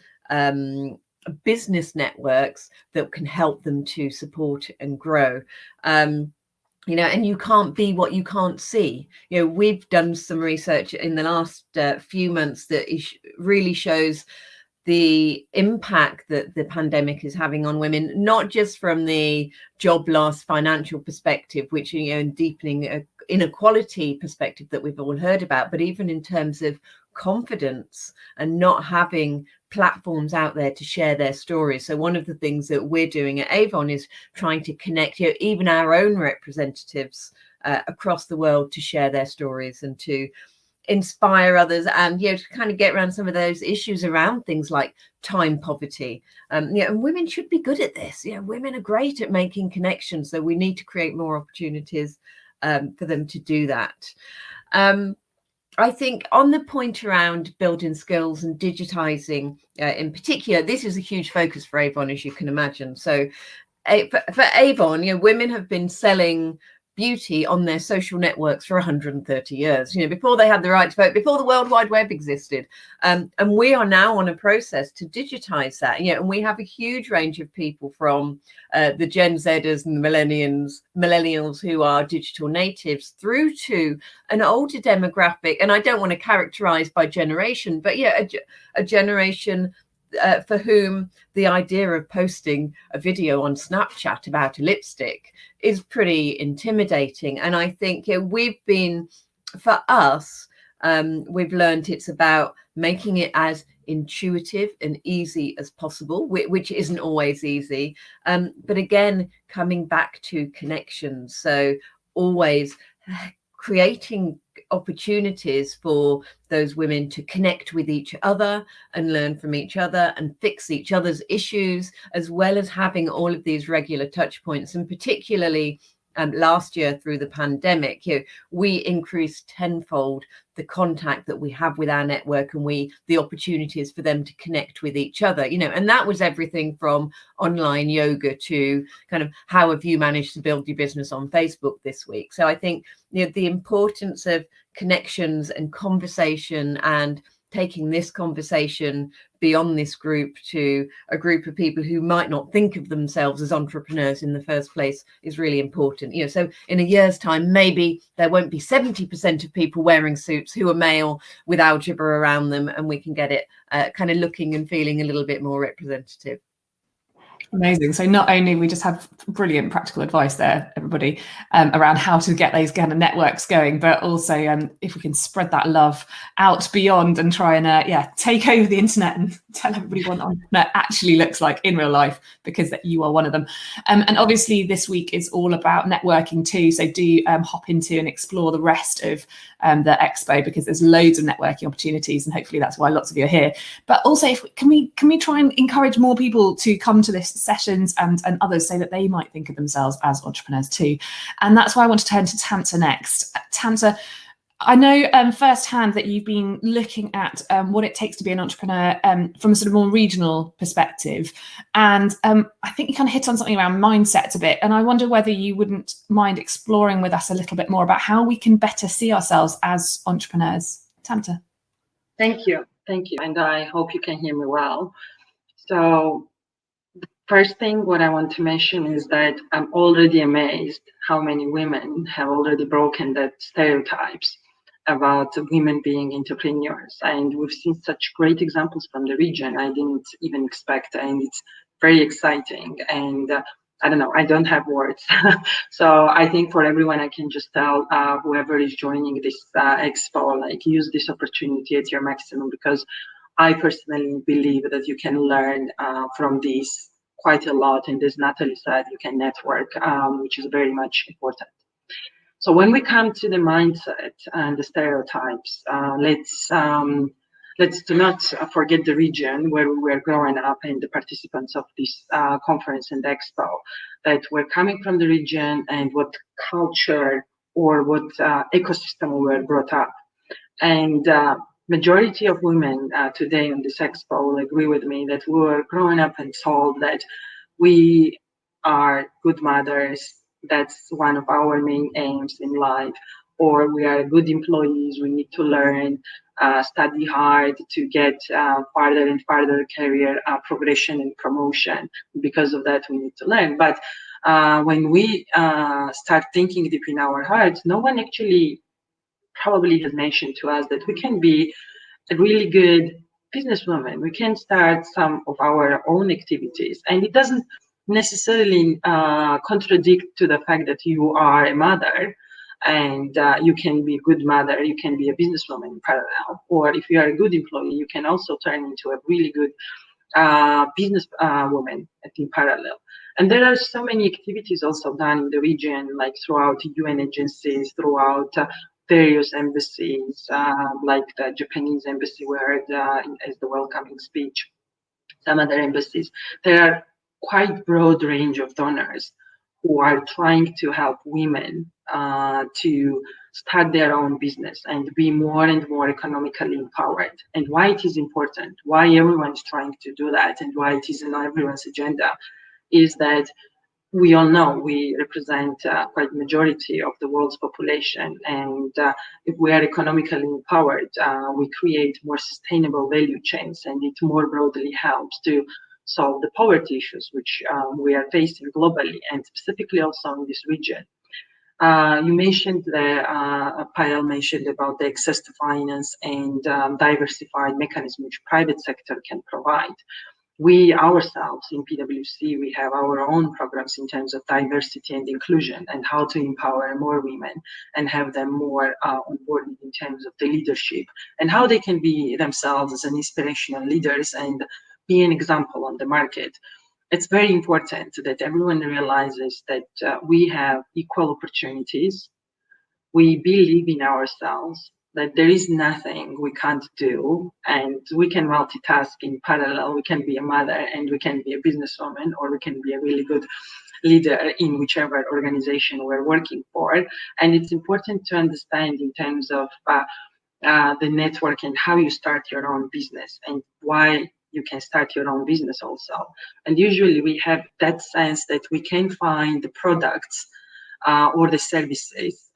business networks that can help them to support and grow. And you can't be what you can't see. We've done some research in the last few months that really shows the impact that the pandemic is having on women, not just from the job loss financial perspective, which, and deepening inequality perspective that we've all heard about, but even in terms of confidence and not having platforms out there to share their stories. So one of the things that we're doing at Avon is trying to connect even our own representatives across the world to share their stories and to inspire others, and to kind of get around some of those issues around things like time poverty. And women should be good at this. Women are great at making connections, so we need to create more opportunities for them to do that. I think on the point around building skills and digitizing in particular, this is a huge focus for Avon, as you can imagine. So for Avon, women have been selling beauty on their social networks for 130 years, before they had the right to vote, before the World Wide Web existed. And we are now on a process to digitize that. And we have a huge range of people from the Gen Zers and the millennials who are digital natives, through to an older demographic. And I don't want to characterize by generation, but a generation for whom the idea of posting a video on Snapchat about a lipstick is pretty intimidating. And I think we've learned it's about making it as intuitive and easy as possible, which isn't always easy. But again, coming back to connections. So always creating opportunities for those women to connect with each other and learn from each other and fix each other's issues, as well as having all of these regular touch points. And particularly last year through the pandemic, we increased tenfold the contact that we have with our network and the opportunities for them to connect with each other, and that was everything from online yoga to kind of how have you managed to build your business on Facebook this week. So I think the importance of connections and conversation and taking this conversation beyond this group to a group of people who might not think of themselves as entrepreneurs in the first place is really important. So in a year's time, maybe there won't be 70% of people wearing suits who are male with algebra around them, and we can get it kind of looking and feeling a little bit more representative. Amazing. So not only we just have brilliant practical advice there, everybody, around how to get those kind of networks going, but also if we can spread that love out beyond and try and take over the internet and tell everybody what an entrepreneur actually looks like in real life, because that you are one of them. And obviously this week is all about networking too. So do hop into and explore the rest of the expo, because there's loads of networking opportunities, and hopefully that's why lots of you are here. But also, can we try and encourage more people to come to this sessions and others, so that they might think of themselves as entrepreneurs too? And that's why I want to turn to Tamta next. Tamta, I know firsthand that you've been looking at what it takes to be an entrepreneur from a sort of more regional perspective. And I think you kind of hit on something around mindset a bit. And I wonder whether you wouldn't mind exploring with us a little bit more about how we can better see ourselves as entrepreneurs. Tamta. Thank you. And I hope you can hear me well. So the first thing what I want to mention is that I'm already amazed how many women have already broken that stereotypes about women being entrepreneurs. And we've seen such great examples from the region I didn't even expect, and it's very exciting. And I don't know, I don't have words. So I think for everyone, I can just tell whoever is joining this expo, like, use this opportunity at your maximum, because I personally believe that you can learn from this quite a lot. And as Natalie said, you can network, which is very much important. So when we come to the mindset and the stereotypes, let's do not forget the region where we were growing up and the participants of this conference and expo, that we're coming from the region and what culture or what ecosystem we were brought up. And majority of women today on this expo will agree with me that we were growing up and told that we are good mothers. That's one of our main aims in life. Or we are good employees, we need to learn, study hard to get farther and farther career progression and promotion. Because of that, we need to learn. But when we start thinking deep in our hearts, no one actually probably has mentioned to us that we can be a really good businesswoman. We can start some of our own activities. And it doesn't necessarily contradict to the fact that you are a mother and you can be a good mother, you can be a businesswoman in parallel. Or if you are a good employee, you can also turn into a really good business woman in parallel. And there are so many activities also done in the region, like throughout UN agencies, throughout various embassies, like the Japanese embassy we heard as the welcoming speech, some other embassies. There are quite broad range of donors who are trying to help women to start their own business and be more and more economically empowered. And why it is important, why everyone is trying to do that, and why it is in everyone's agenda, is that we all know we represent quite the majority of the world's population. And if we are economically empowered, we create more sustainable value chains, and it more broadly helps to solve the poverty issues which we are facing globally and specifically also in this region. You mentioned Payal mentioned about the access to finance and diversified mechanism which private sector can provide. We ourselves in PwC, we have our own programs in terms of diversity and inclusion and how to empower more women and have them more on board in terms of the leadership and how they can be themselves as an inspirational leaders and be an example on the market. It's very important that everyone realizes that we have equal opportunities we believe in ourselves, that there is nothing we can't do, and we can multitask in parallel. We can be a mother, and we can be a businesswoman, or we can be a really good leader in whichever organization we're working for. And it's important to understand in terms of the network and how you start your own business and why you can start your own business also. And usually we have that sense that we can find the products or the services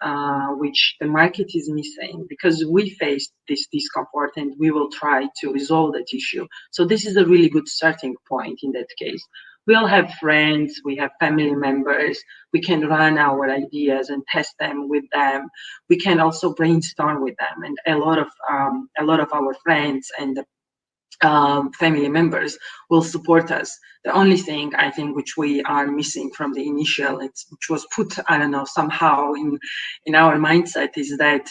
which the market is missing, because we face this discomfort and we will try to resolve that issue. So this is a really good starting point in that case. We all have friends, we have family members, we can run our ideas and test them with them. We can also brainstorm with them, and a lot of our friends and family members will support us. The only thing I think which we are missing from the initial, which was put, I don't know, somehow in our mindset, is that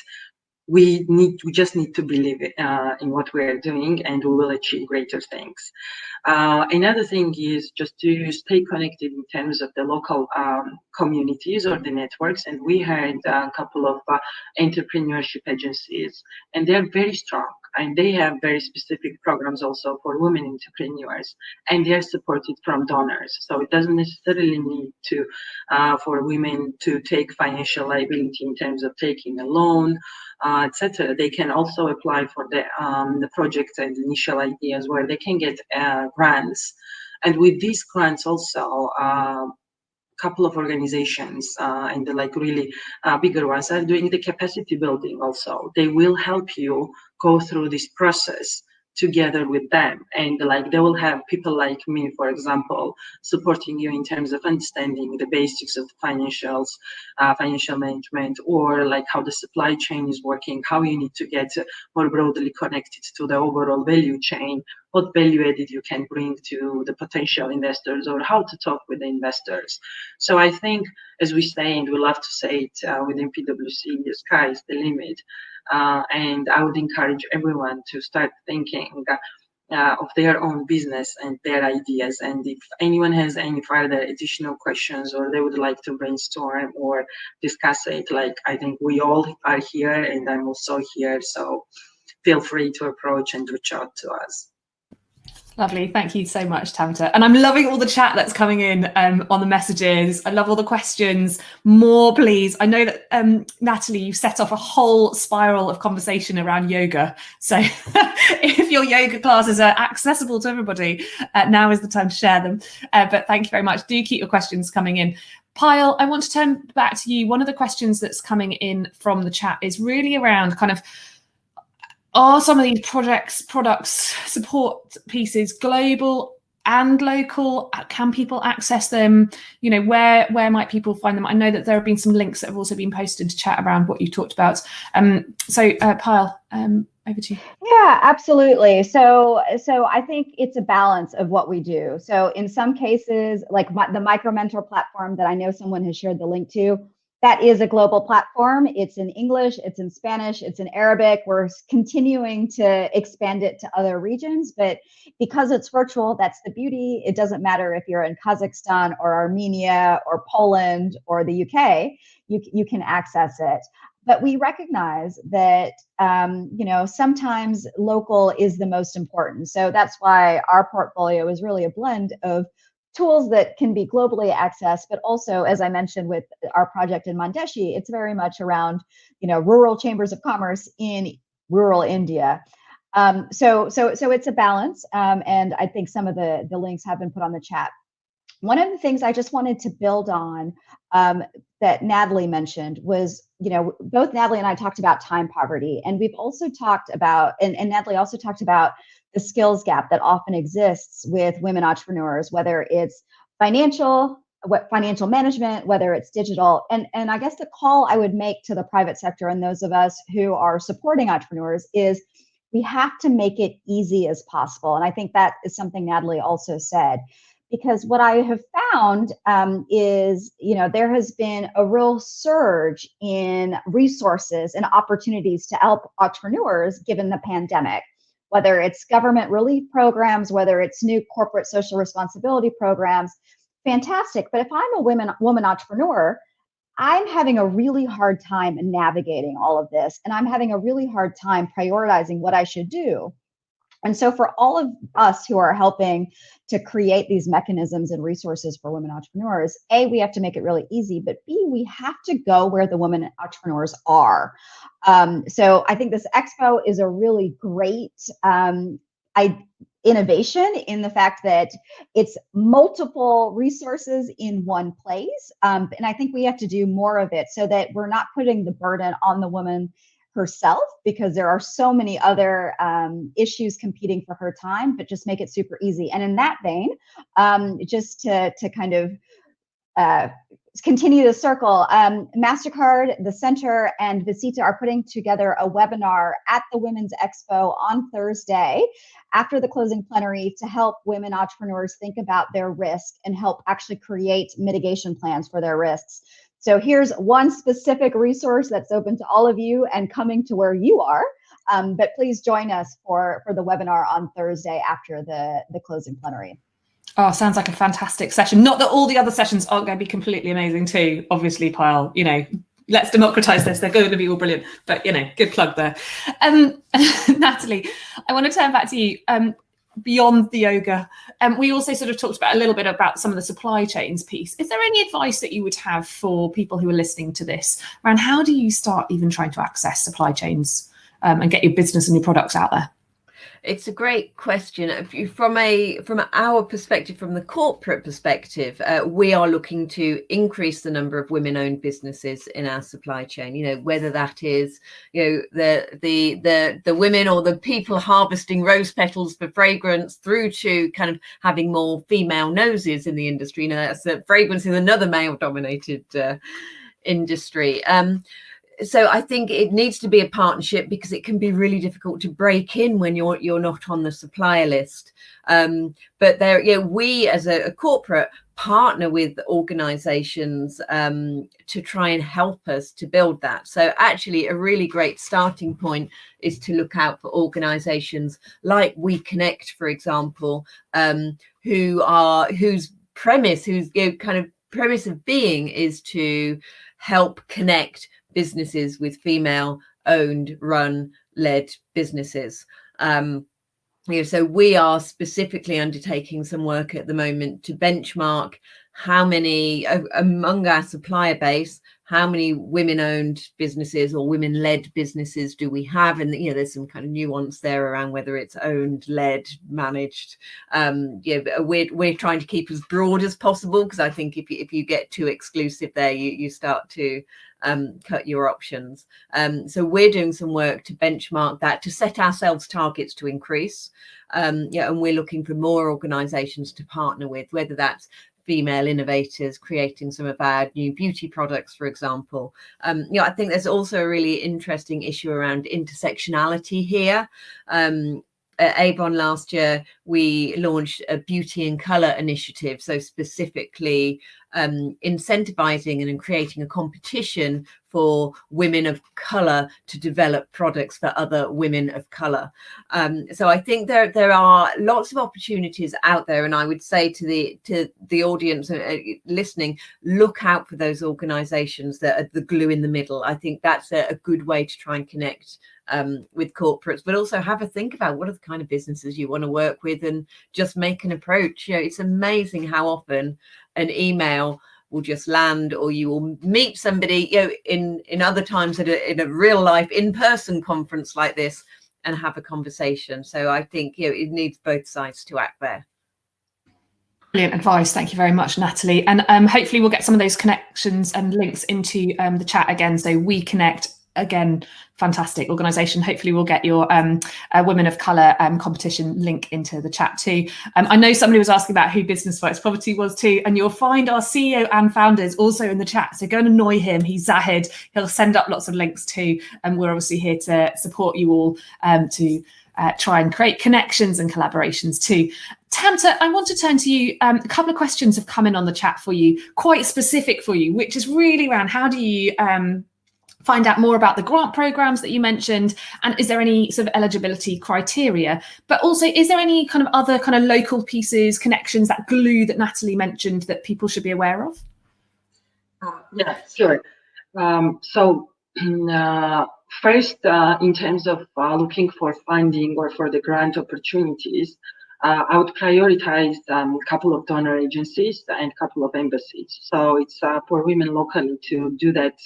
we just need to believe in what we are doing, and we will achieve greater things. Another thing is just to stay connected in terms of the local communities or the networks. And we had a couple of entrepreneurship agencies, and they're very strong, and they have very specific programs also for women entrepreneurs, and they're supported from donors. So it doesn't necessarily need to for women to take financial liability in terms of taking a loan, etc. They can also apply for the projects and initial ideas where they can get grants. And with these grants also, couple of organizations and the really bigger ones are doing the capacity building also. They will help you go through this process together with them, and they will have people like me, for example, supporting you in terms of understanding the basics of financials, financial management, or how the supply chain is working, how you need to get more broadly connected to the overall value chain, what value added you can bring to the potential investors, or how to talk with the investors. So I think, as we say, and we love to say it within PwC, the sky is the limit. And I would encourage everyone to start thinking of their own business and their ideas. And if anyone has any further additional questions, or they would like to brainstorm or discuss it, I think we all are here, and I'm also here. So feel free to approach and reach out to us. Lovely. Thank you so much, Tamta. And I'm loving all the chat that's coming in on the messages. I love all the questions. More, please. I know that, Natalie, you set off a whole spiral of conversation around yoga. So if your yoga classes are accessible to everybody, now is the time to share them. But thank you very much. Do keep your questions coming in. Payal, I want to turn back to you. One of the questions that's coming in from the chat is really around are some of these products, support pieces global and local? Can people access them? Where might people find them? I know that there have been some links that have also been posted to chat around what you talked about. So Payal, over to you. Yeah, absolutely. So I think it's a balance of what we do. So in some cases, like the Micro Mentor platform that I know someone has shared the link to, that is a global platform. It's in English, it's in Spanish, it's in Arabic. We're continuing to expand it to other regions, but because it's virtual, that's the beauty. It doesn't matter if you're in Kazakhstan or Armenia or Poland or the UK, you can access it. But we recognize that, sometimes local is the most important. So that's why our portfolio is really a blend of tools that can be globally accessed, but also, as I mentioned with our project in Mandeshi, it's very much around, rural chambers of commerce in rural India. So it's a balance, and I think some of the links have been put on the chat. One of the things I just wanted to build on that Natalie mentioned was, both Natalie and I talked about time poverty, and we've also talked about, and Natalie also talked about the skills gap that often exists with women entrepreneurs, whether it's financial management, whether it's digital. And I guess the call I would make to the private sector and those of us who are supporting entrepreneurs is we have to make it easy as possible. And I think that is something Natalie also said, because what I have found is, there has been a real surge in resources and opportunities to help entrepreneurs given the pandemic. Whether it's government relief programs, whether it's new corporate social responsibility programs, fantastic. But if I'm a woman entrepreneur, I'm having a really hard time navigating all of this, and I'm having a really hard time prioritizing what I should do. And so for all of us who are helping to create these mechanisms and resources for women entrepreneurs, A, we have to make it really easy, but B, we have to go where the women entrepreneurs are. So I think this expo is a really great innovation in the fact that it's multiple resources in one place. And I think we have to do more of it so that we're not putting the burden on the woman herself, because there are so many other issues competing for her time, but just make it super easy. And in that vein, just to kind of continue the circle, MasterCard, the Center, and Visita are putting together a webinar at the Women's Expo on Thursday after the closing plenary to help women entrepreneurs think about their risk and help actually create mitigation plans for their risks. So here's one specific resource that's open to all of you and coming to where you are. But please join us for the webinar on Thursday after the closing plenary. Oh, sounds like a fantastic session. Not that all the other sessions aren't going to be completely amazing too. Obviously, Pyle, you know, let's democratize this. They're going to be all brilliant. But, you know, good plug there. Natalie, I want to turn back to you. Beyond the yoga, we also sort of talked about a little bit about some of the supply chains piece. Is there any advice that you would have for people who are listening to this around how do you start even trying to access supply chains and get your business and your products out there? It's a great question. From our perspective, from the corporate perspective, we are looking to increase the number of women-owned businesses in our supply chain. You know, whether that is, you know, the women or the people harvesting rose petals for fragrance, through to kind of having more female noses in the industry. You know, fragrance is another male-dominated industry. So I think it needs to be a partnership, because it can be really difficult to break in when you're not on the supplier list. But there, you know, we as a corporate partner with organizations to try and help us to build that. So actually a really great starting point is to look out for organizations like We Connect, for example, whose premise, you know, kind of premise of being is to help connect businesses with female owned, run, led businesses. You know, so we are specifically undertaking some work at the moment to benchmark how many among our supplier base, how many women-owned businesses or women-led businesses do we have? And, you know, there's some kind of nuance there around whether it's owned, led, managed. Yeah, we're trying to keep as broad as possible, because I think if you get too exclusive there, you start to cut your options. So we're doing some work to benchmark that, to set ourselves targets to increase. Yeah, and we're looking for more organizations to partner with, whether that's female innovators creating some of our new beauty products, for example. You know, I think there's also a really interesting issue around intersectionality here. At Avon last year, we launched a beauty and colour initiative, so specifically incentivizing and creating a competition for women of colour to develop products for other women of colour. So I think there are lots of opportunities out there, and I would say to the audience listening, look out for those organisations that are the glue in the middle. I think that's a good way to try and connect with corporates, but also have a think about what are the kind of businesses you want to work with, and just make an approach. You know, it's amazing how often an email will just land, or you will meet somebody, you know, in other times in a real life in-person conference like this, and have a conversation. So I think, you know, it needs both sides to act there. Brilliant advice. Thank you very much, Natalie. And hopefully we'll get some of those connections and links into the chat again. So We Connect, again, fantastic organisation. Hopefully we'll get your Women of Colour competition link into the chat too. I know somebody was asking about who Business Fights Poverty was too, and you'll find our CEO and founders also in the chat. So go and annoy him. He's Zahid. He'll send up lots of links too. And we're obviously here to support you all to try and create connections and collaborations too. Tamta, I want to turn to you. A couple of questions have come in on the chat for you, quite specific for you, which is really around how do you find out more about the grant programs that you mentioned, and is there any sort of eligibility criteria? But also, is there any kind of other kind of local pieces, connections, that glue that Natalie mentioned that people should be aware of? Yeah, sure. So first, in terms of looking for funding or for the grant opportunities, I would prioritize a couple of donor agencies and a couple of embassies. So it's for women locally to do that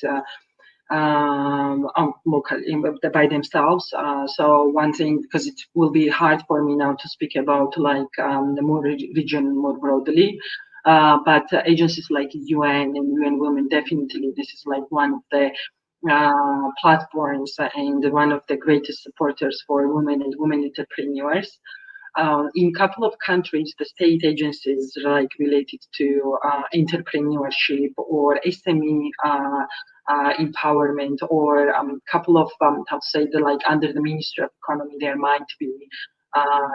locally by themselves. So one thing, because it will be hard for me now to speak about like the more region more broadly. But agencies like UN and UN Women, definitely this is like one of the platforms and one of the greatest supporters for women and women entrepreneurs. In a couple of countries, the state agencies like related to entrepreneurship or SME empowerment, or a couple of how to say like under the Ministry of Economy, there might be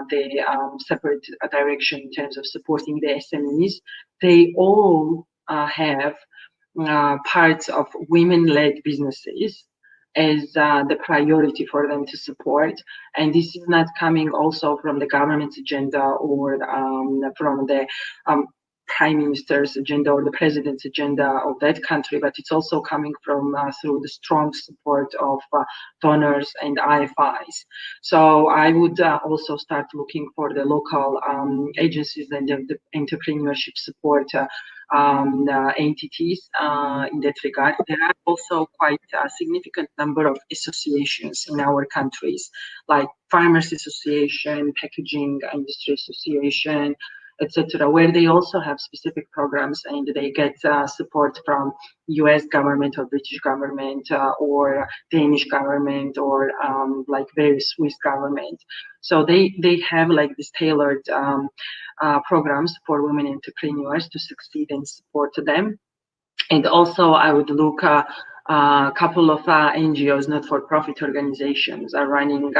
the separate direction in terms of supporting the SMEs. They all have parts of women-led businesses as the priority for them to support. And this is not coming also from the government's agenda or from the prime minister's agenda or the president's agenda of that country, but it's also coming from through the strong support of donors and IFIs. So I would also start looking for the local agencies and the entrepreneurship support entities in that regard. There are also quite a significant number of associations in our countries, like Farmers Association, Packaging Industry Association, etc., where they also have specific programs and they get support from US government or British government or Danish government or like very Swiss government. So they have like this tailored programs for women entrepreneurs to succeed and support them. And also I would look a couple of NGOs, not-for-profit organizations, are running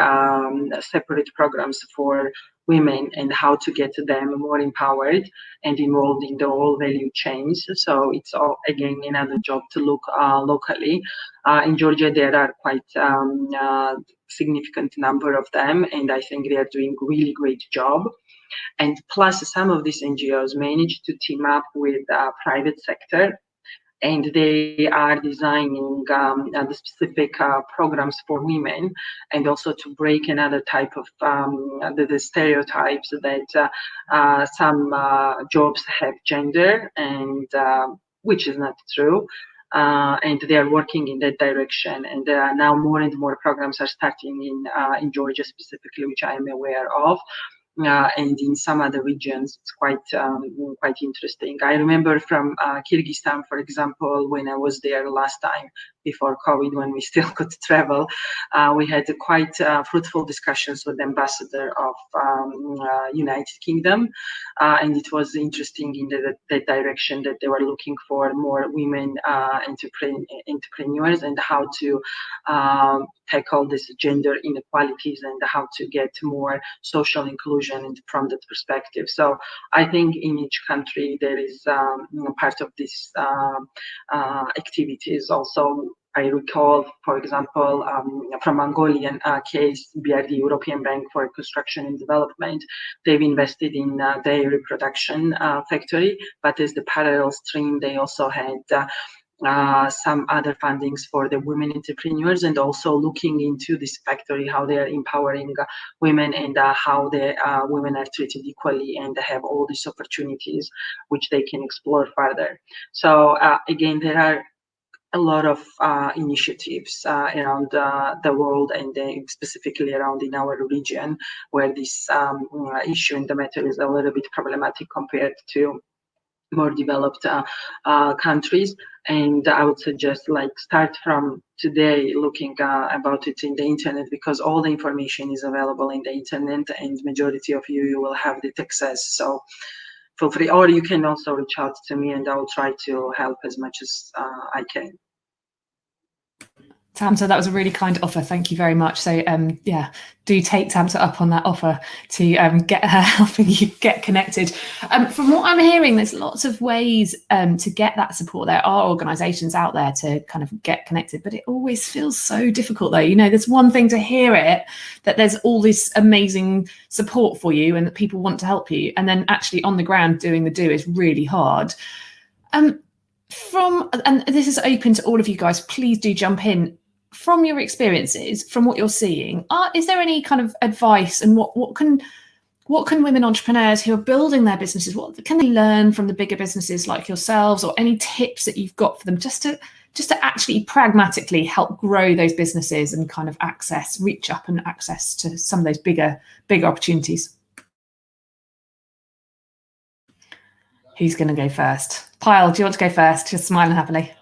separate programs for women and how to get them more empowered and involved in the whole value chains. So it's all, again, another job to look locally. In Georgia, there are quite significant number of them, and I think they are doing a really great job. And plus, some of these NGOs managed to team up with private sector, and they are designing the specific programs for women, and also to break another type of the stereotypes that some jobs have gender, and which is not true. And they are working in that direction, and there are now more and more programs are starting in Georgia specifically, which I am aware of. And in some other regions, it's quite interesting. I remember from Kyrgyzstan, for example, when I was there last time before COVID, when we still could travel, we had quite fruitful discussions with the ambassador of United Kingdom, and it was interesting in that direction that they were looking for more women entrepreneurs and how to tackle this gender inequalities and how to get more social inclusion from that perspective. So I think in each country there is part of this activities. Also, I recall, for example, from Mongolian case, BRD, European Bank for Reconstruction and Development, they've invested in dairy production factory, but as the parallel stream, they also had some other fundings for the women entrepreneurs, and also looking into this factory, how they are empowering women and how the women are treated equally and have all these opportunities which they can explore further. So again, there are a lot of initiatives around the world, and specifically around in our region, where this issue and the matter is a little bit problematic compared to more developed countries. And I would suggest like start from today looking about it in the internet, because all the information is available in the internet, and majority of you will have the access. So feel free, or you can also reach out to me and I will try to help as much as I can. Tamta, that was a really kind offer. Thank you very much. So yeah, do take Tamta up on that offer to get her helping you get connected. From what I'm hearing, there's lots of ways to get that support. There are organisations out there to kind of get connected, but it always feels so difficult though. You know, there's one thing to hear it, that there's all this amazing support for you and that people want to help you, and then actually on the ground doing the do is really hard. and this is open to all of you guys, please do jump in. From your experiences, from what you're seeing, is there any kind of advice, and what can women entrepreneurs who are building their businesses, what can they learn from the bigger businesses like yourselves, or any tips that you've got for them just to actually pragmatically help grow those businesses and kind of reach up and access to some of those bigger opportunities? Who's going to go first? Pyle, do you want to go first? Just smiling happily.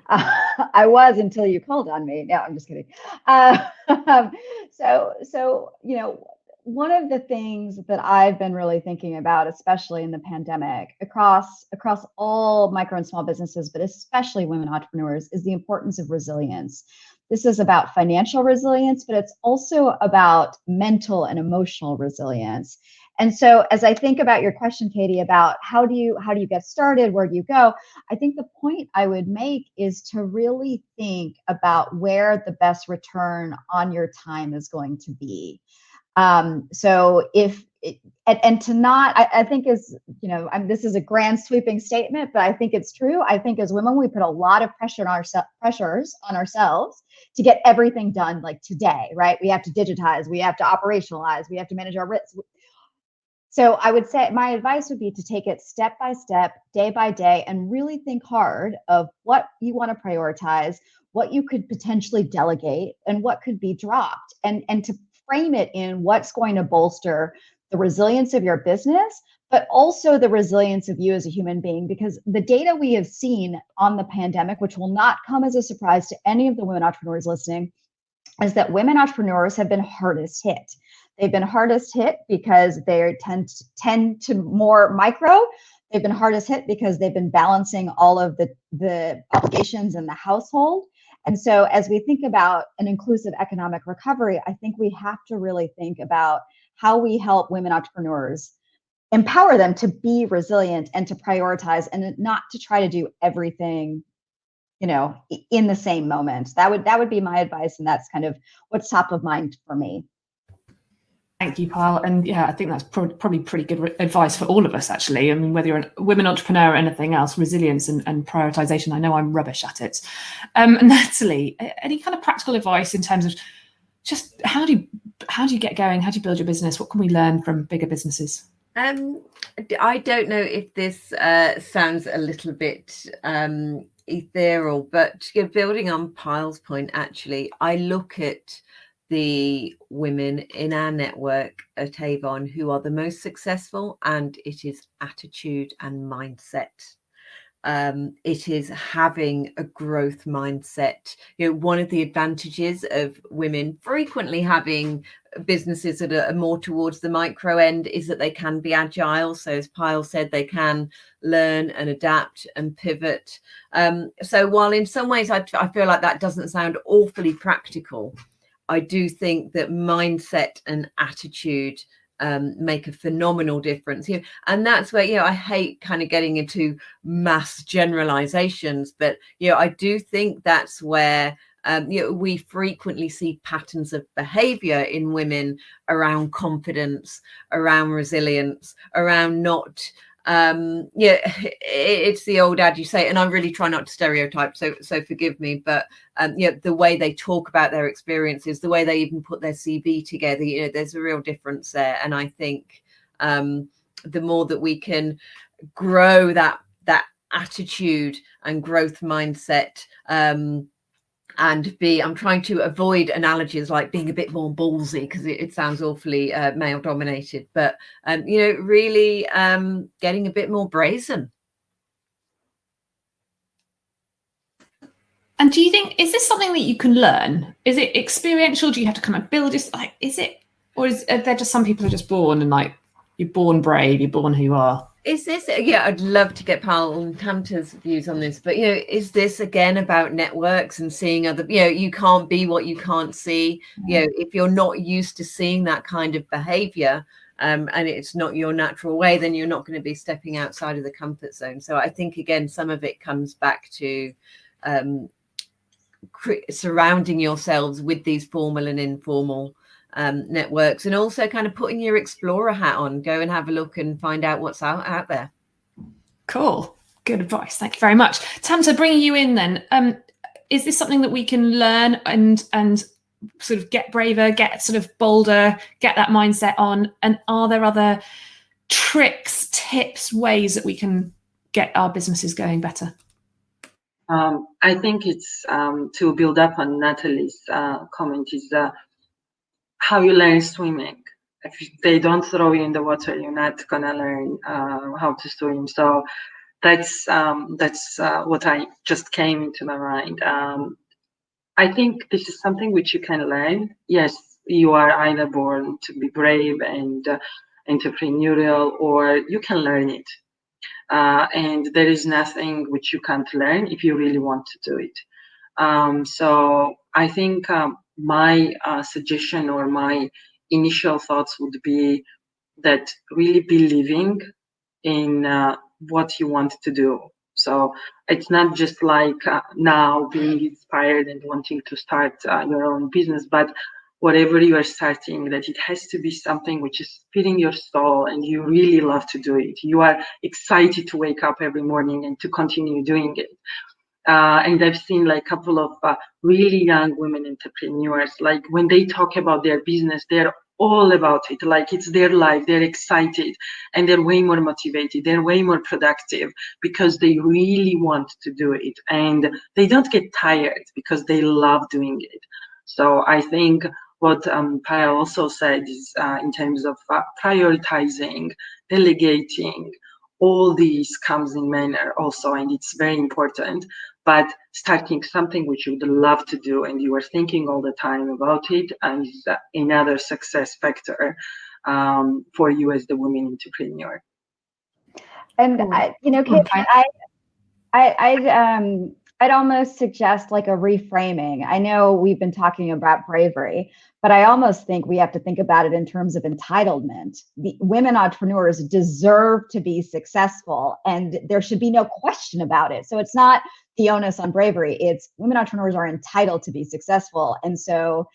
I was until you called on me. No, I'm just kidding. So, you know, one of the things that I've been really thinking about, especially in the pandemic, across all micro and small businesses, but especially women entrepreneurs, is the importance of resilience. This is about financial resilience, but it's also about mental and emotional resilience. And so as I think about your question, Katie, about how do you get started, where do you go? I think the point I would make is to really think about where the best return on your time is going to be. So I think is, you know, this is a grand sweeping statement, but I think it's true. I think as women, we put a lot of pressures on ourselves to get everything done like today, right? We have to digitize, we have to operationalize, we have to manage our risks. So I would say my advice would be to take it step by step, day by day, and really think hard of what you want to prioritize, what you could potentially delegate, and what could be dropped, and to frame it in what's going to bolster the resilience of your business, but also the resilience of you as a human being. Because the data we have seen on the pandemic, which will not come as a surprise to any of the women entrepreneurs listening, is that women entrepreneurs have been hardest hit. They've been hardest hit because they tend to more micro. They've been hardest hit because they've been balancing all of the obligations in the household. And so as we think about an inclusive economic recovery, I think we have to really think about how we help women entrepreneurs, empower them to be resilient and to prioritize, and not to try to do everything, you know, in the same moment. That would be my advice, and that's kind of what's top of mind for me. Thank you, Pyle. And yeah, I think that's probably pretty good advice for all of us, actually. I mean, whether you're a women entrepreneur or anything else, resilience and prioritization, I know I'm rubbish at it. Natalie, any kind of practical advice in terms of just how do you get going? How do you build your business? What can we learn from bigger businesses? I don't know if this sounds a little bit ethereal, but building on Pyle's point, actually, I look at the women in our network at Avon who are the most successful, and it is attitude and mindset. It is having a growth mindset. You know, one of the advantages of women frequently having businesses that are more towards the micro end is that they can be agile. So as Pyle said, they can learn and adapt and pivot. So while in some ways I feel like that doesn't sound awfully practical, I do think that mindset and attitude make a phenomenal difference here. And that's where, you know, I hate kind of getting into mass generalizations, but, you know, I do think that's where, you know, we frequently see patterns of behavior in women around confidence, around resilience, around not, yeah, it's the old ad you say, and I really try not to stereotype, so forgive me, but yeah, the way they talk about their experiences, the way they even put their CV together, you know, there's a real difference there. And I think the more that we can grow that attitude and growth mindset, and I'm trying to avoid analogies like being a bit more ballsy, because it sounds awfully male dominated, but you know, really getting a bit more brazen. And do you think, is this something that you can learn? Is it experiential? Do you have to kind of build this? Like, is it, or is there just some people who are just born and like, you're born brave, you're born who you are? Is this, yeah, I'd love to get Pyle and Tamta's views on this, but, you know, is this again about networks and seeing other, you know, you can't be what you can't see. You know, if you're not used to seeing that kind of behavior, and it's not your natural way, then you're not going to be stepping outside of the comfort zone. So I think, again, some of it comes back to surrounding yourselves with these formal and informal networks, and also kind of putting your explorer hat on, go and have a look and find out what's out there. Cool. Good advice. Thank you very much. Tamta, bringing you in then, is this something that we can learn and sort of get braver, get sort of bolder, get that mindset on? And are there other tricks, tips, ways that we can get our businesses going better? I think it's to build up on Natalie's comment is how you learn swimming. If they don't throw you in the water, you're not gonna learn how to swim. So that's what I just came into my mind. I think this is something which you can learn. Yes, you are either born to be brave and entrepreneurial, or you can learn it. And there is nothing which you can't learn if you really want to do it. So I think my suggestion or my initial thoughts would be that really believing in what you want to do. So it's not just like now being inspired and wanting to start your own business, but whatever you are starting, that it has to be something which is feeding your soul and you really love to do it. You are excited to wake up every morning and to continue doing it. And I've seen like a couple of really young women entrepreneurs, like when they talk about their business, they're all about it. Like it's their life, they're excited and they're way more motivated. They're way more productive because they really want to do it and they don't get tired because they love doing it. So I think what Payal also said is in terms of prioritizing, delegating, all these comes in manner also, and it's very important. But starting something which you would love to do and you are thinking all the time about it is another success factor for you as the women entrepreneur. And Kate, I'd almost suggest like a reframing. I know we've been talking about bravery, but I almost think we have to think about it in terms of entitlement. The women entrepreneurs deserve to be successful and there should be no question about it. So it's not the onus on bravery, it's women entrepreneurs are entitled to be successful. And so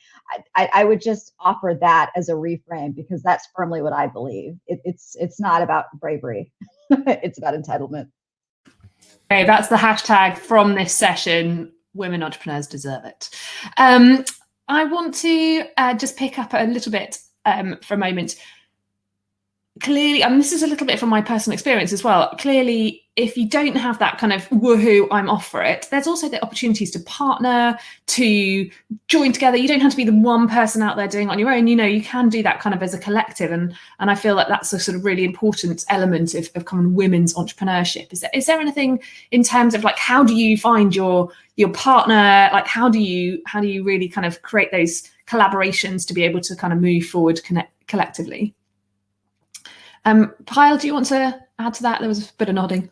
I would just offer that as a reframe because that's firmly what I believe. It's not about bravery, it's about entitlement. Okay, that's the hashtag from this session. Women entrepreneurs deserve it. I want to just pick up a little bit for a moment. Clearly, I mean, this is a little bit from my personal experience as well. Clearly, if you don't have that kind of woohoo, I'm off for it, there's also the opportunities to partner, to join together. You don't have to be the one person out there doing it on your own. You know, you can do that kind of as a collective. And I feel like that's a sort of really important element of kind of women's entrepreneurship. Is there anything in terms of like, how do you find your partner? Like, how do you really kind of create those collaborations to be able to kind of move forward collectively? Payal, do you want to add to that? There was a bit of nodding.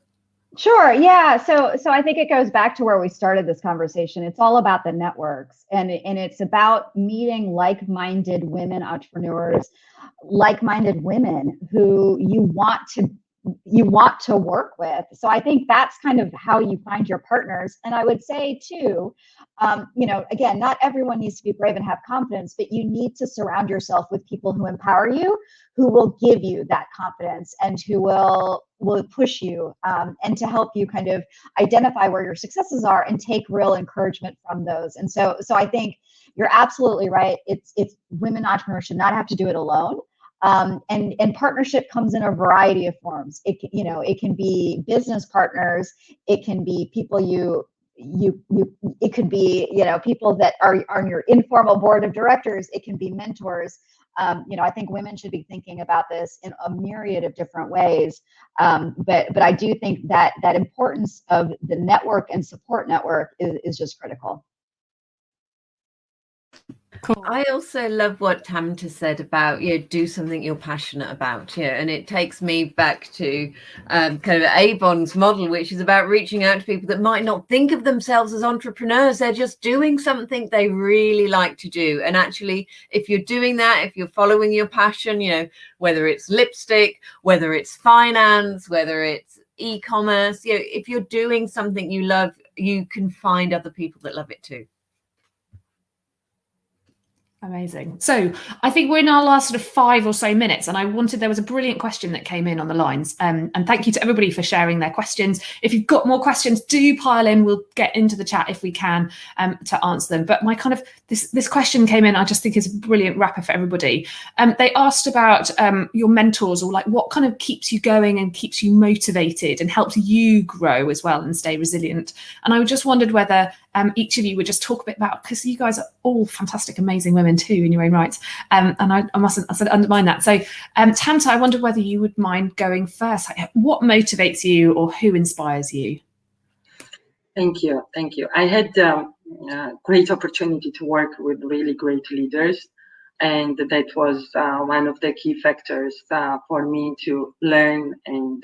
Sure. Yeah. So I think it goes back to where we started this conversation. It's all about the networks and it's about meeting like-minded women entrepreneurs, like-minded women who you want to work with. So I think that's kind of how you find your partners. And I would say too, again, not everyone needs to be brave and have confidence, but you need to surround yourself with people who empower you, who will give you that confidence and who will push you and to help you kind of identify where your successes are and take real encouragement from those. And so I think you're absolutely right. It's women entrepreneurs should not have to do it alone. And partnership comes in a variety of forms. It can be business partners. It can be people it could be, people that are on your informal board of directors. It can be mentors. I think women should be thinking about this in a myriad of different ways. But I do think that importance of the network and support network is just critical. Cool. I also love what Tamta said about, do something you're passionate about, and it takes me back to kind of Avon's model, which is about reaching out to people that might not think of themselves as entrepreneurs. They're just doing something they really like to do. And actually, if you're doing that, if you're following your passion, whether it's lipstick, whether it's finance, whether it's e-commerce, if you're doing something you love, you can find other people that love it too. Amazing. So I think we're in our last sort of 5 or so minutes, and there was a brilliant question that came in on the lines. And thank you to everybody for sharing their questions. If you've got more questions, do pile in. We'll get into the chat if we can to answer them. But my kind of this question came in, I just think is a brilliant wrapper for everybody. They asked about your mentors, or like what kind of keeps you going and keeps you motivated and helps you grow as well and stay resilient. And I just wondered whether each of you would just talk a bit about, because you guys are all fantastic, amazing women too in your own right, and I said undermine that. So Tamta, I wonder whether you would mind going first. What motivates you, or who inspires you? Thank you. I had a great opportunity to work with really great leaders, and that was one of the key factors for me to learn and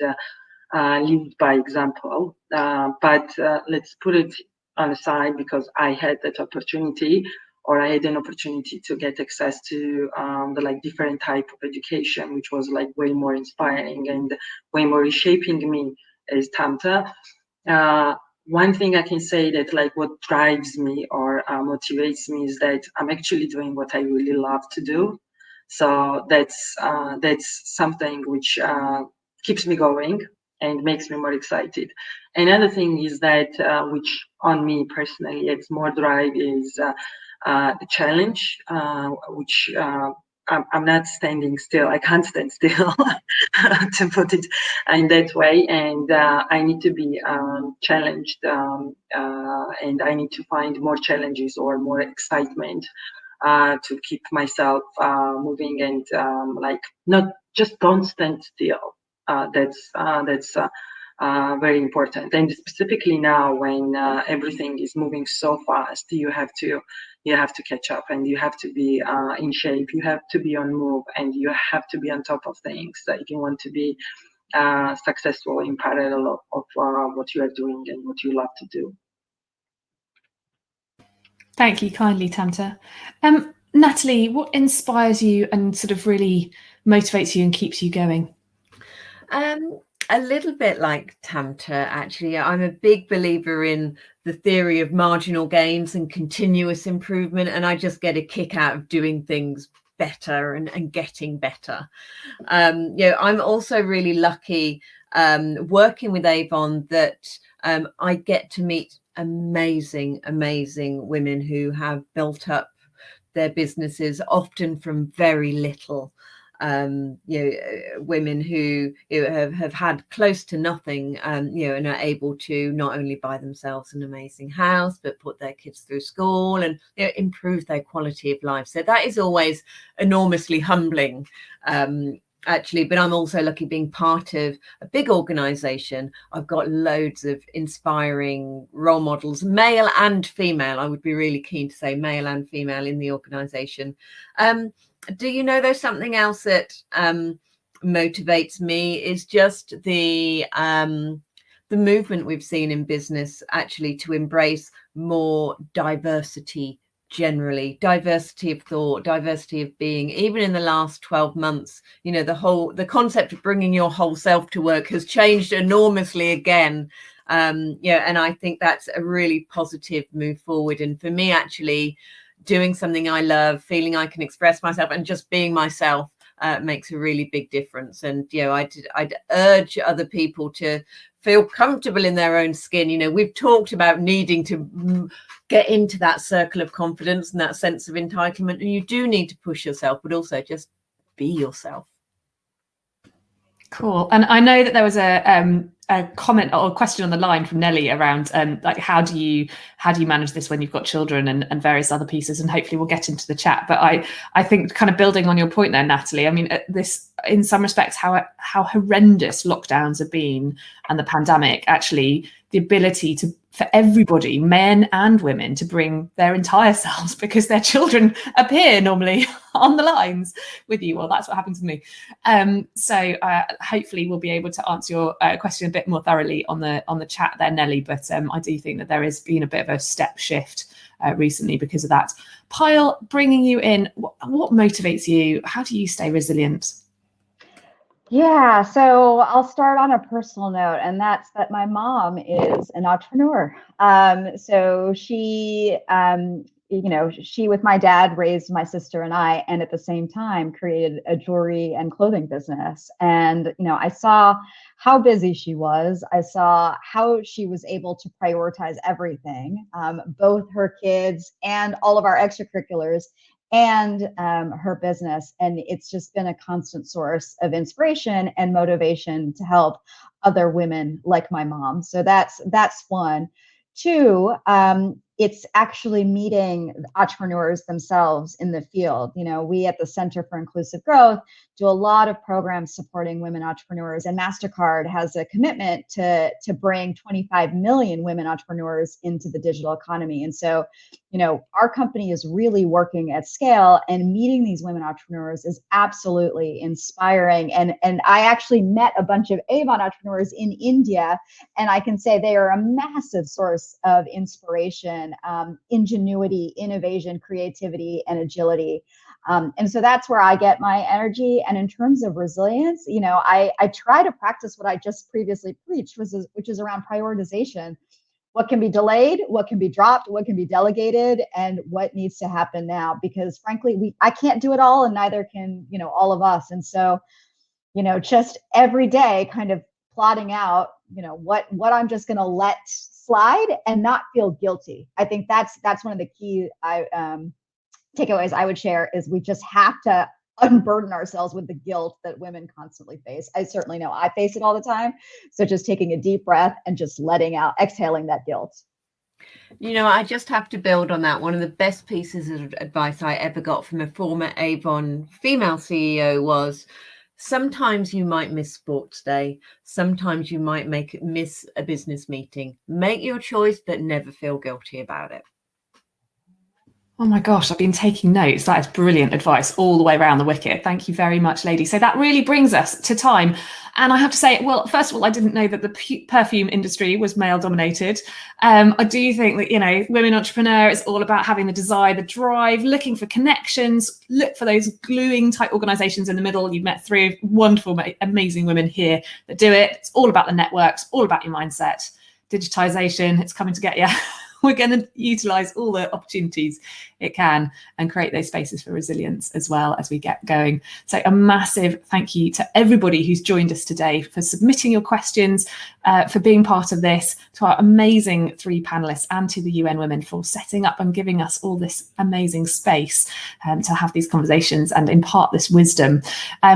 lead by example. But let's put it on the side, because I had that opportunity, or I had an opportunity to get access to the different type of education, which was way more inspiring and way more reshaping me as Tamta. One thing I can say that what drives me or motivates me is that I'm actually doing what I really love to do. So that's something which keeps me going and makes me more excited. Another thing is that which on me personally adds more drive is the challenge, which I'm not standing still. I can't stand still, to put it in that way. And I need to be challenged, and I need to find more challenges or more excitement to keep myself moving, and not just don't stand still. That's very important. And specifically now, when everything is moving so fast, you have to catch up, and you have to be in shape. You have to be on move, and you have to be on top of things that you want to be successful in parallel of what you are doing and what you love to do. Thank you kindly, Tamta. Natalie, what inspires you and sort of really motivates you and keeps you going? A little bit like Tamta, actually. I'm a big believer in the theory of marginal gains and continuous improvement, and I just get a kick out of doing things better and getting better. I'm also really lucky working with Avon that I get to meet amazing women who have built up their businesses, often from very little. Women who have had close to nothing, and are able to not only buy themselves an amazing house, but put their kids through school and improve their quality of life. So that is always enormously humbling, actually. But I'm also lucky being part of a big organization. I've got loads of inspiring role models, male and female. I would be really keen to say male and female in the organization. Do you know there's something else that motivates me is just the movement we've seen in business actually to embrace more diversity generally, diversity of thought, diversity of being. Even in the last 12 months, the concept of bringing your whole self to work has changed enormously again. And I think that's a really positive move forward. And for me, actually, doing something I love, feeling I can express myself and just being myself makes a really big difference. And, I'd urge other people to feel comfortable in their own skin. We've talked about needing to get into that circle of confidence and that sense of entitlement. And you do need to push yourself, but also just be yourself. Cool. And I know that there was a comment or a question on the line from Nelly around how do you manage this when you've got children and various other pieces, and hopefully we'll get into the chat. But I think kind of building on your point there, Natalie, I mean, this in some respects how horrendous lockdowns have been, and the pandemic, actually the ability for everybody, men and women, to bring their entire selves, because their children appear normally on the lines with you. Well, that's what happens to me. So hopefully we'll be able to answer your question a bit more thoroughly on the chat there, Nelly. But I do think that there has been a bit of a step shift recently because of that. Pyle, bringing you in, what motivates you? How do you stay resilient? Yeah, so I'll start on a personal note, and that's that my mom is an entrepreneur. So she she with my dad raised my sister and I, and at the same time created a jewelry and clothing business. And, I saw how busy she was. I saw how she was able to prioritize everything, both her kids and all of our extracurriculars and her business. And it's just been a constant source of inspiration and motivation to help other women like my mom. So that's one. Two, it's actually meeting entrepreneurs themselves in the field. We at the Center for Inclusive Growth do a lot of programs supporting women entrepreneurs, and MasterCard has a commitment to bring 25 million women entrepreneurs into the digital economy. And so, our company is really working at scale, and meeting these women entrepreneurs is absolutely inspiring. And I actually met a bunch of Avon entrepreneurs in India, and I can say they are a massive source of inspiration, ingenuity, innovation, creativity, and agility. And so that's where I get my energy. And in terms of resilience, I try to practice what I just previously preached, which is around prioritization. What can be delayed, what can be dropped, what can be delegated, and what needs to happen now. Because frankly, I can't do it all, and neither can, all of us. And so, just every day kind of plotting out, what I'm just going to let slide and not feel guilty. I think that's one of the key takeaways I would share, is we just have to unburden ourselves with the guilt that women constantly face. I certainly know I face it all the time. So just taking a deep breath and just exhaling that guilt. I just have to build on that. One of the best pieces of advice I ever got from a former Avon female CEO was, sometimes you might miss sports day. Sometimes you might miss a business meeting. Make your choice, but never feel guilty about it. Oh my gosh, I've been taking notes. That is brilliant advice all the way around the wicket. Thank you very much, ladies. So that really brings us to time. And I have to say, well, first of all, I didn't know that the perfume industry was male dominated. I do think that, women entrepreneur is all about having the desire, the drive, looking for connections, look for those gluing type organizations in the middle. You've met three wonderful, amazing women here that do it. It's all about the networks, all about your mindset. Digitization, it's coming to get you. We're going to utilize all the opportunities it can and create those spaces for resilience as well as we get going. So a massive thank you to everybody who's joined us today for submitting your questions, for being part of this, to our amazing three panelists, and to the UN Women for setting up and giving us all this amazing space to have these conversations and impart this wisdom.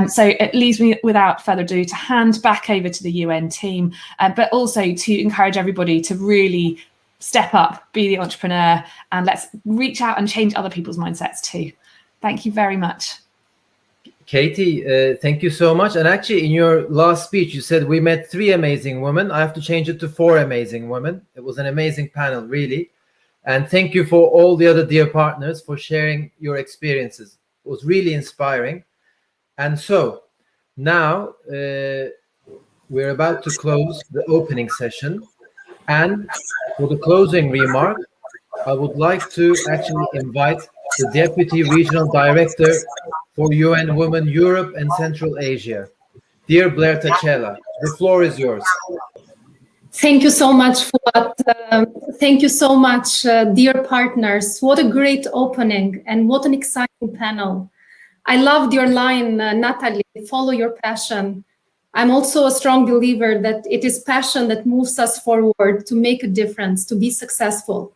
So it leaves me, without further ado, to hand back over to the UN team, but also to encourage everybody to really step up, be the entrepreneur, and let's reach out and change other people's mindsets too. Thank you very much. Katie, thank you so much. And actually, in your last speech, you said we met three amazing women. I have to change it to 4 amazing women. It was an amazing panel, really. And thank you for all the other dear partners for sharing your experiences. It was really inspiring. And so now we're about to close the opening session. And for the closing remark, I would like to actually invite the Deputy Regional Director for UN Women Europe and Central Asia, dear Blair Tachela. The floor is yours. Thank you so much for that. Thank you so much, dear partners. What a great opening and what an exciting panel. I loved your line, Natalie, follow your passion. I'm also a strong believer that it is passion that moves us forward to make a difference, to be successful.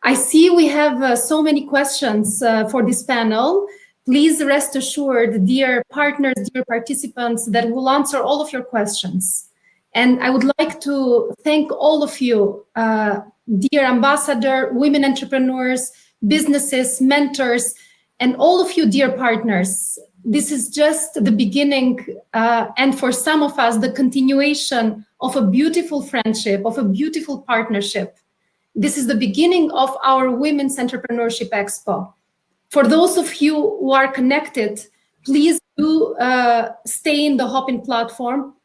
I see we have so many questions for this panel. Please rest assured, dear partners, dear participants, that we'll answer all of your questions. And I would like to thank all of you, dear ambassador, women entrepreneurs, businesses, mentors, and all of you, dear partners. This is just the beginning, and for some of us, the continuation of a beautiful friendship, of a beautiful partnership. This is the beginning of our Women's Entrepreneurship Expo. For those of you who are connected, please do stay in the Hopin platform.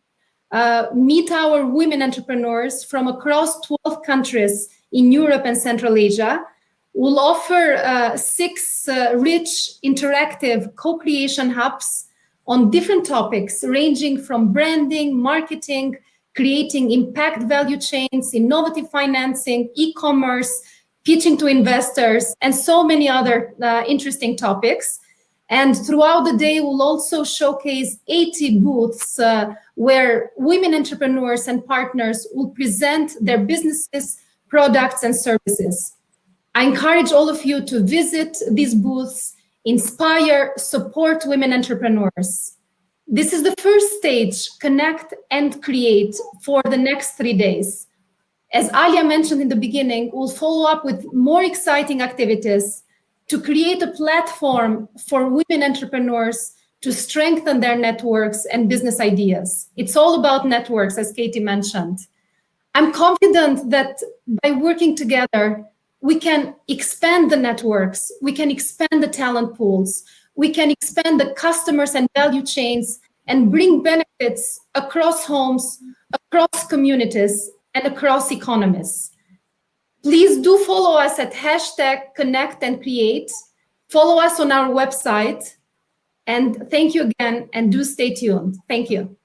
Meet our women entrepreneurs from across 12 countries in Europe and Central Asia. We'll offer 6 rich, interactive co-creation hubs on different topics, ranging from branding, marketing, creating impact value chains, innovative financing, e-commerce, pitching to investors, and so many other interesting topics. And throughout the day, we'll also showcase 80 booths where women entrepreneurs and partners will present their businesses, products, and services. I encourage all of you to visit these booths, inspire, support women entrepreneurs. This is the first stage, connect and create, for the next 3 days. As Alia mentioned in the beginning, we'll follow up with more exciting activities to create a platform for women entrepreneurs to strengthen their networks and business ideas. It's all about networks, as Katie mentioned. I'm confident that by working together, we can expand the networks, we can expand the talent pools, we can expand the customers and value chains and bring benefits across homes, across communities, and across economies. Please do follow us at #ConnectAndCreate. Follow us on our website. And thank you again, and do stay tuned. Thank you.